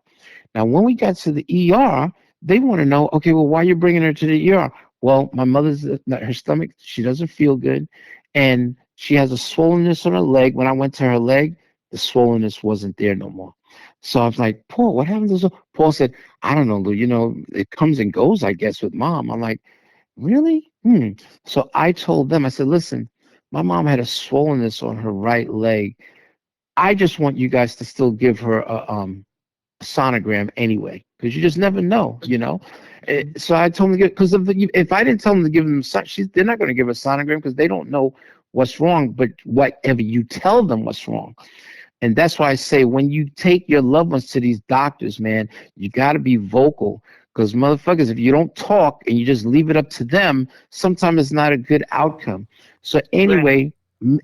Now, when we got to the ER, they want to know, okay, well, why are you bringing her to the ER? Well, my mother's her stomach, she doesn't feel good, and she has a swollenness on her leg. When I went to her leg, the swollenness wasn't there no more. So I was like, Paul, what happened to this? Paul said, I don't know, Lou. It comes and goes, I guess, with mom. I'm like, really? Hmm. So I told them, I said, listen, my mom had a swollenness on her right leg. I just want you guys to still give her a sonogram anyway, because you just never know. So I told them to get because if I didn't tell them to give them they're not going to give a sonogram because they don't know what's wrong. But whatever you tell them what's wrong, and that's why I say when you take your loved ones to these doctors, man, you got to be vocal. Because motherfuckers, if you don't talk and you just leave it up to them, sometimes it's not a good outcome. So Right. anyway,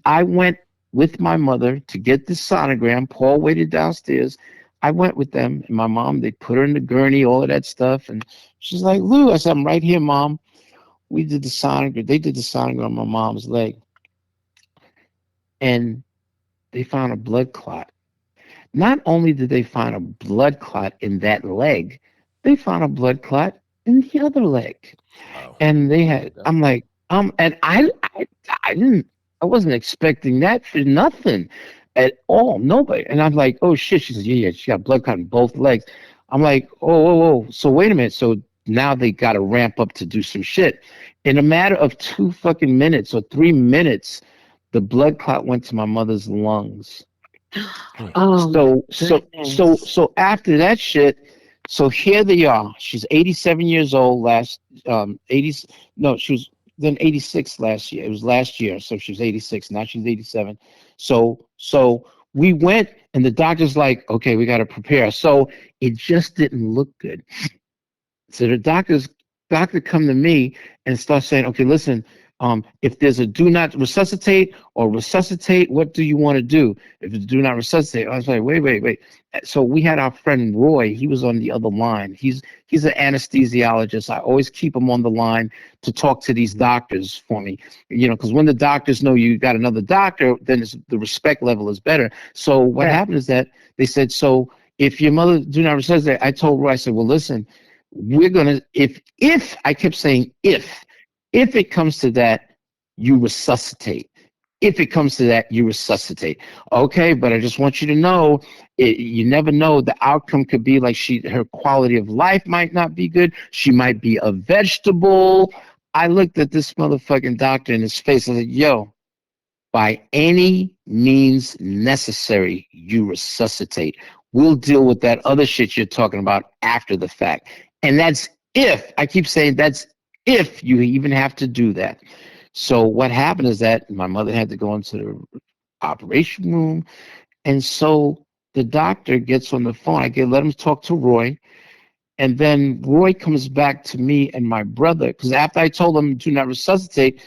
I went with my mother to get the sonogram. Paul waited downstairs. I went with them and my mom. They put her in the gurney, all of that stuff, and she's like, "Lou," I said, "I'm right here, mom." We did the sonogram. They did the sonogram on my mom's leg, and they found a blood clot. Not only did they find a blood clot in that leg, they found a blood clot in the other leg. Wow. And they There you had, go. I'm like, and I wasn't expecting that for nothing at all. Nobody. And I'm like, oh shit. She says, yeah, yeah, she got blood clot in both legs. I'm like, oh, whoa, whoa. So wait a minute. So now they got to ramp up to do some shit. In a matter of 2 fucking minutes or 3 minutes, the blood clot went to my mother's lungs. Mm. Oh my goodness. So after that shit, so here they are. She's 87 years old. 80. No, she was then 86 last year. It was last year, so she was 86. Now she's 87. So we went, and the doctor's like, okay, we got to prepare. So it just didn't look good. So the doctor come to me and start saying, okay, listen, if there's a do not resuscitate or resuscitate, what do you want to do? If it's do not resuscitate, I was like, wait, wait, wait. So we had our friend Roy. He was on the other line. He's an anesthesiologist. I always keep him on the line to talk to these doctors for me. Because when the doctors know you got another doctor, then the respect level is better. So what Right. happened is that they said, so if your mother do not resuscitate, I told Roy, I said, well, listen, we're gonna if I kept saying if it comes to that, you resuscitate. If it comes to that, you resuscitate. Okay, but I just want you to know, you never know. The outcome could be like her quality of life might not be good. She might be a vegetable. I looked at this motherfucking doctor in his face and said, "Yo, by any means necessary, you resuscitate. We'll deal with that other shit you're talking about after the fact." And that's if, I keep saying that's if you even have to do that. So what happened is that my mother had to go into the operation room. And so the doctor gets on the phone. Let him talk to Roy. And then Roy comes back to me and my brother, because after I told them to not resuscitate,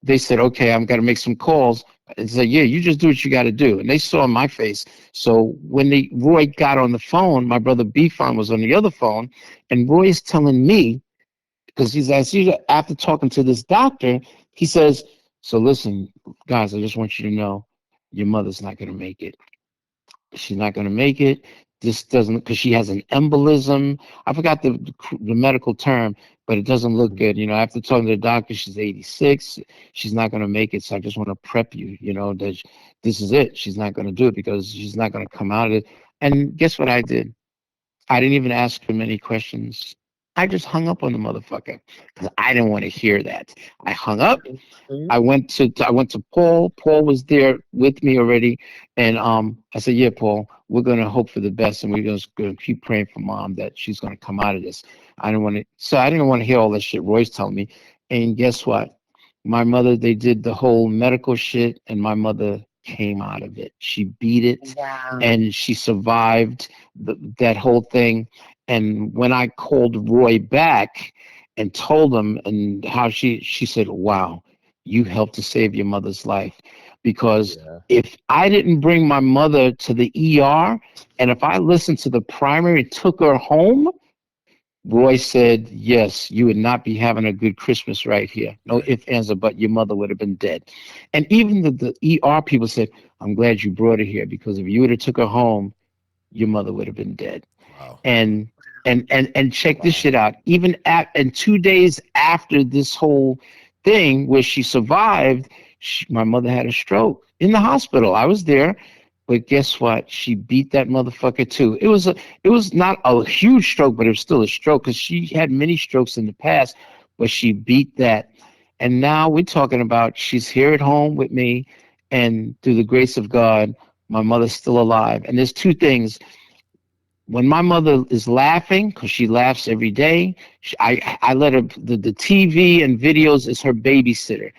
they said, okay, I'm going to make some calls. And said, yeah, you just do what you got to do. And they saw my face. So when Roy got on the phone, my brother Bfon was on the other phone, and Roy is telling me, because after talking to this doctor, he says, so listen, guys, I just want you to know your mother's not going to make it. She's not going to make it. This doesn't, because she has an embolism. I forgot the medical term, but it doesn't look good. After talking to the doctor, she's 86. She's not going to make it. So I just want to prep you, that this is it. She's not going to do it because she's not going to come out of it. And guess what I did? I didn't even ask her many questions. I just hung up on the motherfucker because I didn't want to hear that. I hung up. Mhm. I went to Paul. Paul was there with me already, and I said, "Yeah, Paul, we're gonna hope for the best, and we're just gonna keep praying for Mom that she's gonna come out of this." I didn't want to hear all that shit Roy's telling me. And guess what? My mother, they did the whole medical shit, and my mother came out of it. She beat it, Wow. and she survived that whole thing. And when I called Roy back and told him and how she said, "Wow, you helped to save your mother's life." Because Yeah. if I didn't bring my mother to the ER, and if I listened to the primary and took her home, Roy said, "Yes, you would not be having a good Christmas right here. No Right. ifs, ands, or but your mother would have been dead." And even the ER people said, "I'm glad you brought her here because if you would have took her home, your mother would have been dead." Wow. And check this Wow. shit out. Even and 2 days after this whole thing where she survived, my mother had a stroke in the hospital. I was there, but guess what? She beat that motherfucker too. It was not a huge stroke, but it was still a stroke because she had many strokes in the past, but she beat that. And now we're talking about she's here at home with me, and through the grace of God, my mother's still alive. And there's two things when my mother is laughing, because she laughs every day, I let her, the TV and videos is her babysitter.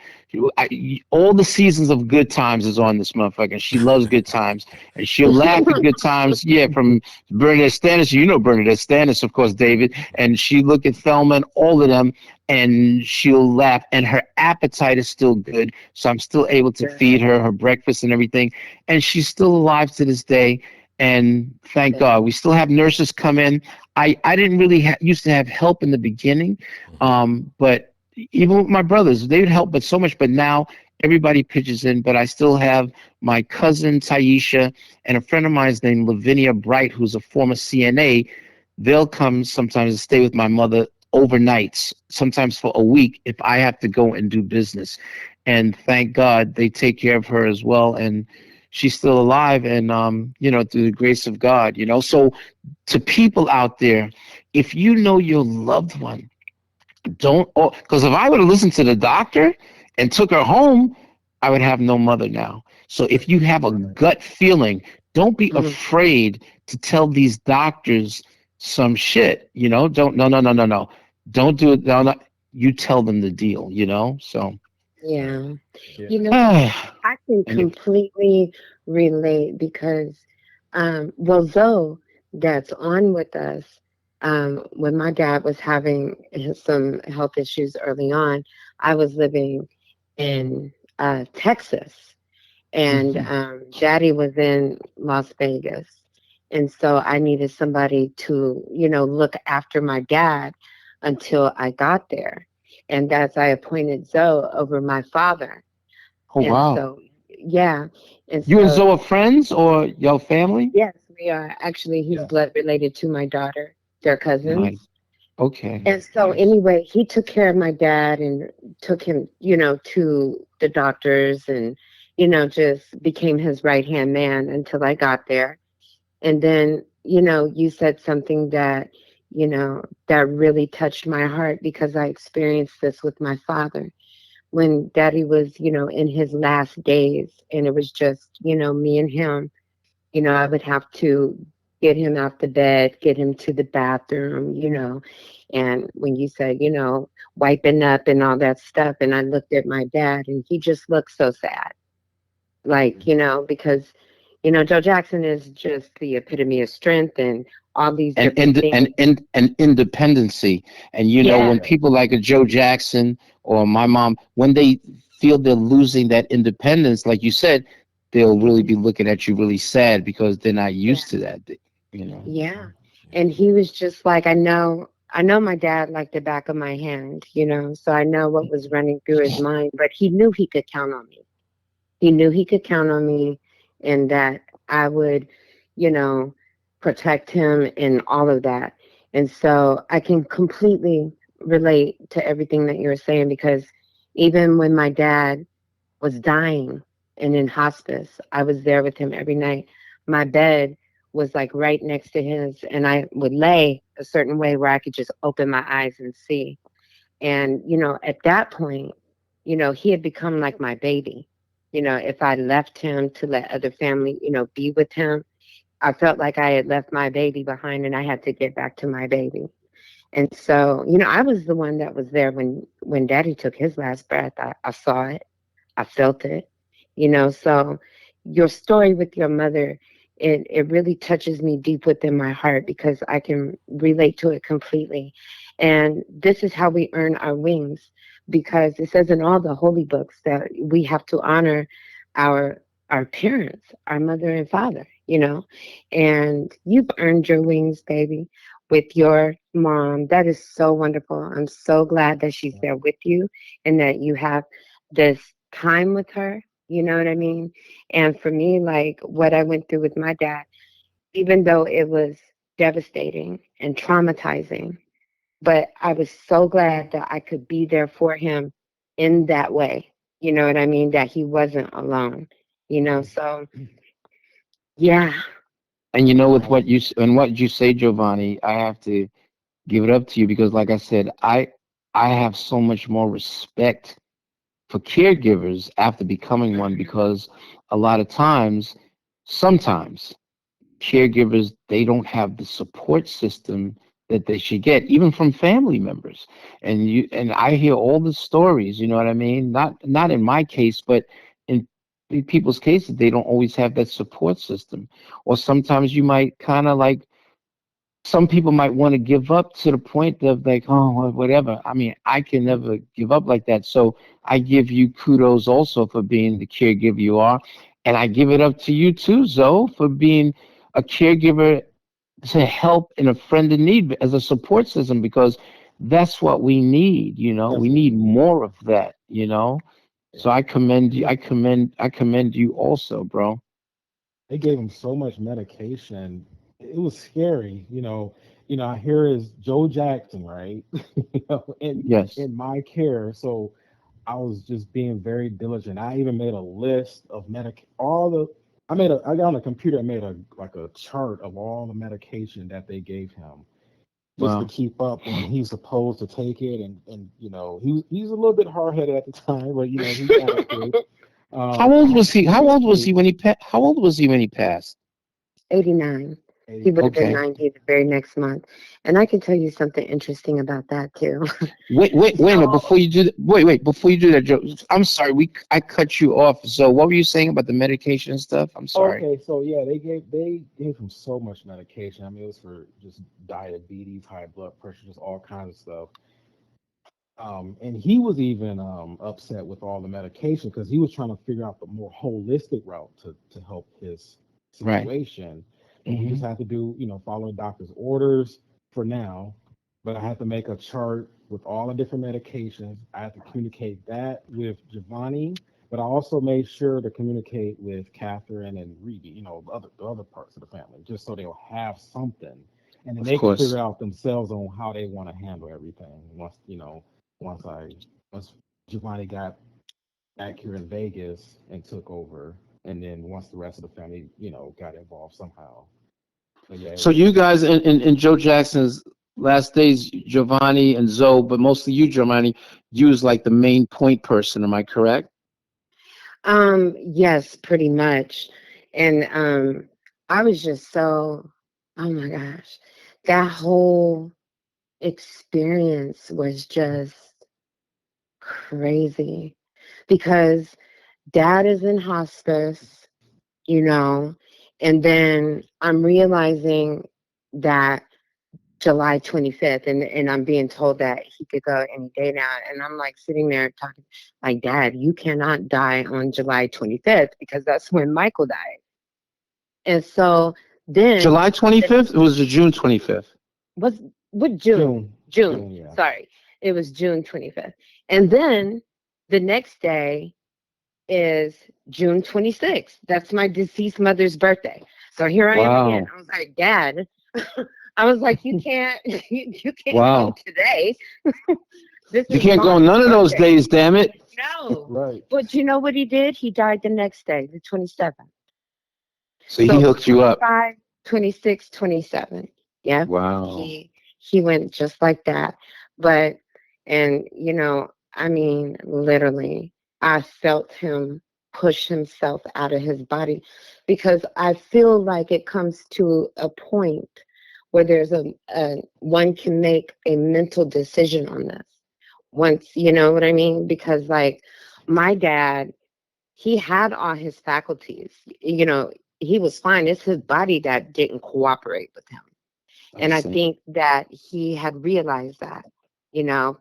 All the seasons of Good Times is on this motherfucker. She loves Good Times, and she'll laugh at Good Times. Yeah, from Bernadette Stanis, you know Bernadette Stanis, of course, David, and she look at Thelma and all of them, and she'll laugh. And her appetite is still good, so I'm still able to feed her her breakfast and everything, and she's still alive to this day. And thank God, we still have nurses come in. I didn't really used to have help in the beginning, but even with my brothers, they would help, but so much. But now everybody pitches in. But I still have my cousin Taisha and a friend of mine named Lavinia Bright, who's a former CNA. They'll come sometimes and stay with my mother overnights, sometimes for a week if I have to go and do business. And thank God they take care of her as well. And she's still alive, and through the grace of God. So to people out there, if you know your loved one, don't, because if I would have listened to the doctor and took her home, I would have no mother now. So if you have a gut feeling, don't be Mhm. afraid to tell these doctors some shit. Don't, no, no, no, no, no, don't do it. No, no, you tell them the deal. So Right. Yeah. Yeah. You know, anyway. I can completely relate because, well, Zoe, that's on with us, when my dad was having some health issues early on, I was living in Texas, and Mhm. Daddy was in Las Vegas. And so I needed somebody to, look after my dad until I got there. And that's I appointed Zoe over my father. Oh And wow. so, yeah. And You and so, Zoe are friends or your family? yes, we are. Actually, he's Yeah. blood related to my daughter. They're Nice. cousins. Okay. And so, Nice. anyway, he took care of my dad and took him, to the doctors and, just became his right hand man until I got there. And then, you said something that really touched my heart because I experienced this with my father when daddy was, in his last days and it was just, me and him. I would have to get him out the bed, get him to the bathroom, and when you said, wiping up and all that stuff, and I looked at my dad and he just looked so sad. Like, because, Joe Jackson is just the epitome of strength and all these And different things. and independency. And Yeah. when people like a Joe Jackson or my mom, when they feel they're losing that independence, like you said, they'll really be looking at you really sad because they're not Yeah. used to that. So. Yeah. And he was just like, I know my dad like the back of my hand, so I know what was running through his mind, but he knew he could count on me. He knew he could count on me and that I would, you know, protect him and all of that. And so I can completely relate to everything that you were saying because even when my dad was dying and in hospice, I was there with him every night. My bed was like right next to his, and I would lay a certain way where I could just open my eyes and see. And, at that point, he had become like my baby. If I left him to let other family, be with him, I felt like I had left my baby behind and I had to get back to my baby. And so, I was the one that was there when daddy took his last breath. I saw it. I felt it, so your story with your mother, it really touches me deep within my heart because I can relate to it completely. And this is how we earn our wings, because it says in all the holy books that we have to honor our our parents, our mother and father, and you've earned your wings, baby, with your mom. That is so wonderful. I'm so glad that she's there with you and that you have this time with her. You know what I mean? And for me, like what I went through with my dad, even though it was devastating and traumatizing, but I was so glad that I could be there for him in that way. You know what I mean? That he wasn't alone. So yeah. And you know, with Right. what you say, Giovanni, I have to give it up to you because, like I said, I have so much more respect for caregivers after becoming one because a lot of times, sometimes caregivers they don't have the support system that they should get even from family members, and I hear all the stories, you know what I mean, not in my case, but in people's cases they don't always have that support system, or sometimes you might kind of like some people might want to give up to the point of like, oh, well, whatever. I mean, I can never give up like that. So I give you kudos also for being the caregiver you are. And I give it up to you too, Zoe, for being a caregiver to help in a friend in need as a support system because that's what we need, we Definitely. need more of that, So I commend you. Yeah. I commend you also, bro. They gave him so much medication. It was scary. I hear is Joe Jackson, right? in Yes. in my care. So I was just being very diligent. I even made a list of all the. I got on a computer. I made a chart of all the medication that they gave him, just to Wow. keep up when he's supposed to take it. And he's a little bit hard headed at the time, but he got it through. How old was he? How old was Basically he when he How old was he when he passed? 89. He would have been Okay. 90 the very next month. And I can tell you something interesting about that too. Wait a minute. So, Before you do that, wait. Before you do that, Joe, I'm sorry. I cut you off. So what were you saying about the medication and stuff? I'm sorry. okay, so yeah, they gave him so much medication. I mean, it was for just diabetes, high blood pressure, just all kinds of stuff. And he was even upset with all the medication because he was trying to figure out the more holistic route to help his Right. situation. And we Hmm. just had to do, follow the doctor's orders for now. But I had to make a chart with all the different medications. I had to communicate that with Giovanni, but I also made sure to communicate with Catherine and Reedy, the other parts of the family, just so they'll have something, and then Of they can figure course. out themselves on how they want to handle everything once I once Giovanni got back here in Vegas and took over, and then once the rest of the family, got involved somehow. But yeah, it So was you guys in Joe Jackson's last days, Giovanni and Zoe, but mostly you, Giovanni, you was like the main point person. Am I correct? yes, pretty much. And I was just so, oh my gosh, that whole experience was just crazy because dad is in hospice, you know, and then I'm realizing that July 25th, and I'm being told that he could go any day now. And I'm like sitting there talking, like, Dad, you cannot die on July 25th because that's when Michael died. And so then, July the, 25th? It was June 25th. was what June? June. June. June, yeah. Sorry, it was June 25th. And then the next day is June 26th. That's my deceased mother's birthday. So here I am again. Wow. I was like, Dad, I was like, you can't, you can't go Wow. today. This You is can't go mom's none of those birthday. days, damn it. No. Right. But you know what he did? He died the next day, the 27th. So he So hooked you up. 26, 27. Yep. Wow. He went just like that. But and I mean, literally, I felt him push himself out of his body because I feel like it comes to a point where there's a one can make a mental decision on this. Once, you know what I mean? Because like my dad, he had all his faculties. He was fine. It's his body that didn't cooperate with him. And I see. think that he had realized that,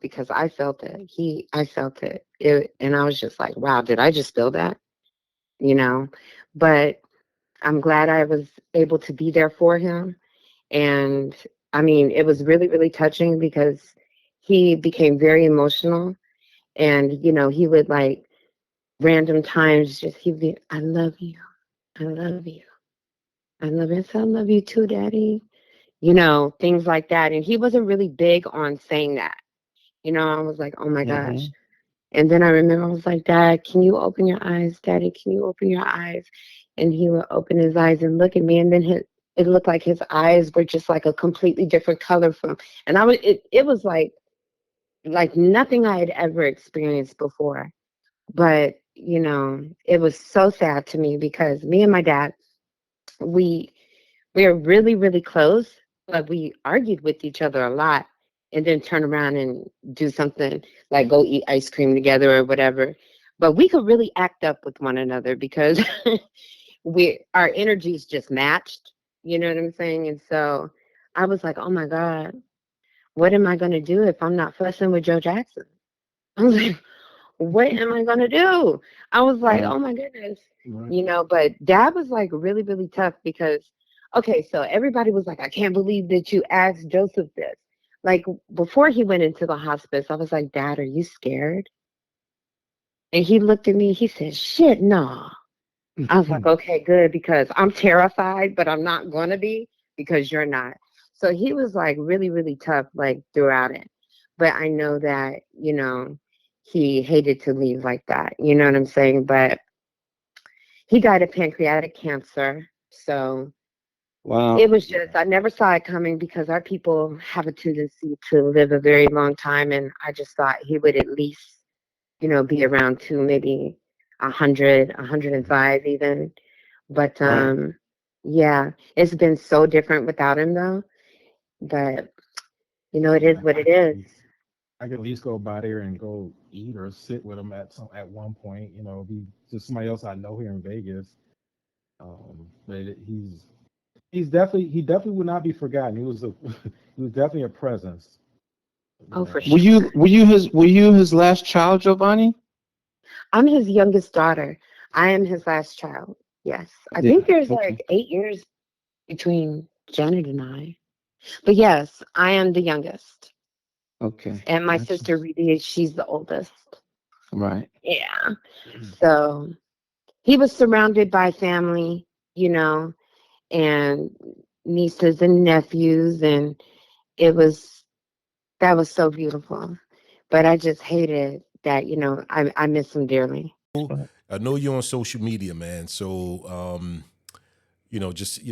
because I felt it. I felt it. And I was just like, wow, did I just feel that? But I'm glad I was able to be there for him. And I mean, it was really, really touching because he became very emotional. And, he would like random times he'd be, I love you. I love you. I love you. I said, I love you too, Daddy. Things like that. And he wasn't really big on saying that. I was like, oh my gosh. And then I remember I was like, Dad, can you open your eyes? Daddy, can you open your eyes? And he would open his eyes and look at me. And then it looked like his eyes were just like a completely different color and it was like nothing I had ever experienced before. But, it was so sad to me because me and my dad, we are really, really close, but we argued with each other a lot and then turn around and do something like go eat ice cream together or whatever. But we could really act up with one another because our energies just matched. You know what I'm saying? And so I was like, oh my God, what am I going to do if I'm not fussing with Joe Jackson? I was like, what am I going to do? I was like, oh my goodness. But Dad was like really, really tough because, okay, so everybody was like, I can't believe that you asked Joseph this. Like before he went into the hospice, I was like, Dad, are you scared? And he looked at me, he said, shit, no. I was like, okay, good, because I'm terrified, but I'm not going to be because you're not. So he was like really, really tough, like throughout it. But I know that, he hated to leave like that. You know what I'm saying? But he died of pancreatic cancer. So Wow. it was just, I never saw it coming because our people have a tendency to live a very long time. And I just thought he would at least, be around to maybe 100, 105 even. But yeah, it's been so different without him though. But, it is what it is. I could at least go by there and go eat or sit with him at one point. Be just somebody else I know here in Vegas. But he definitely would not be forgotten. He was he was definitely a presence. Oh, for Were sure. were you his last child, Giovanni? I'm his youngest daughter. I am his last child. Yes. I Yeah, think there's okay. like 8 years between Janet and I. But yes, I am the youngest. Okay. And my Gotcha. sister really, she's the oldest. Right. Yeah. So he was surrounded by family, and nieces and nephews, and that was so beautiful. But I just hated that, I miss him dearly. I know you're on social media, man. So, just,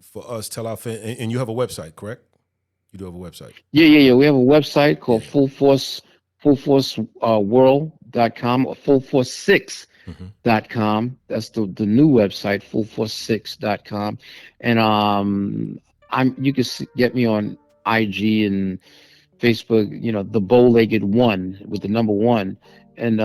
for us, tell our fan, and you have a website, correct? You do have a website. Yeah. We have a website called Yeah. fullforceworld.com or fullforce6.com. That's the new website, fullforce6.com. And you can get me on IG and Facebook, the Bowlegged One with the number one, and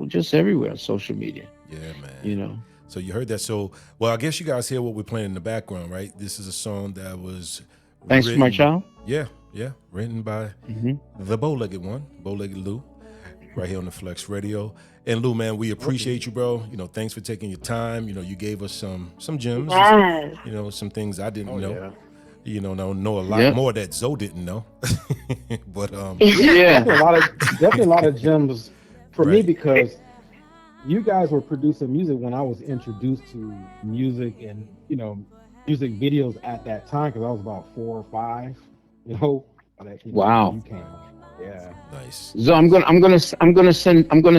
just everywhere on social media. Yeah, man. So you heard that. So, well, I guess you guys hear what we're playing in the background, right? This is a song that was Thanks for my child. Yeah, written by the Bowlegged One, Bowlegged Lou, right here on the Flex Radio. And Lou, man, we appreciate you, bro. Thanks for taking your time. You gave us some gems. Yes. Some things I didn't know. Yeah. Know a lot more that Zoe didn't know. But Yeah. Definitely a lot of gems for me Right. because you guys were producing music when I was introduced to music and music videos at that time because I was about 4 or 5. Wow. You came. Yeah. Nice. So I'm gonna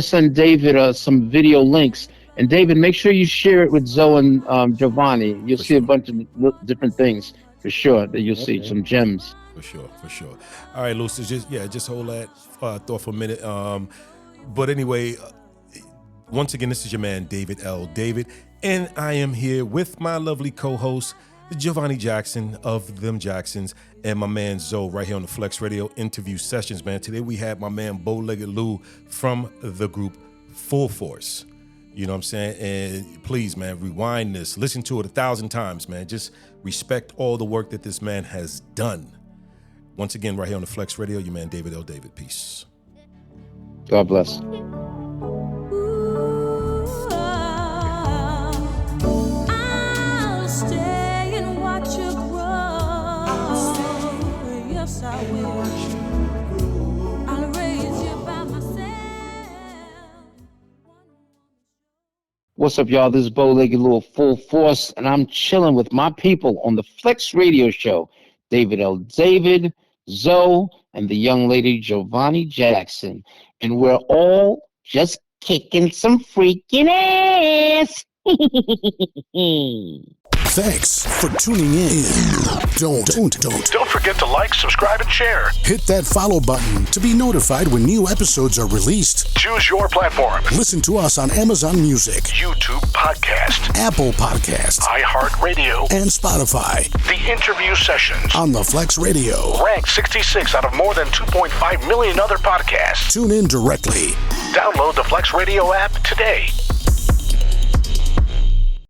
send David some video links, And David, make sure you share it with Zoe and Giovanni. You'll see a bunch of different things for sure that you'll see some gems. For sure. All right, Lucy, just hold that thought for a minute. But anyway, once again, this is your man, David L. David, and I am here with my lovely co-host, Giovanni Jackson of Them Jacksons, and my man Zoe right here on the Flex Radio interview sessions, man. Today we have my man Bowlegged Lou from the group Full Force. You know what I'm saying? And please, man, rewind this. Listen to it 1,000 times, man. Just respect all the work that this man has done. Once again, right here on the Flex Radio, your man David L. David. Peace. God bless. What's up, y'all? This is Bowlegged Lou, Full Force, and I'm chilling with my people on the Flex Radio Show. David L. David, Zoe, and the young lady Giovanni Jackson. And we're all just kicking some freaking ass. Thanks for tuning in. Don't forget to like, subscribe, and share. Hit that follow button to be notified when new episodes are released. Choose your platform. Listen to us on Amazon Music, YouTube Podcast, Apple Podcasts, iHeartRadio, and Spotify. The interview sessions on the Flex Radio. Ranked 66 out of more than 2.5 million other podcasts. Tune in directly. Download the Flex Radio app today.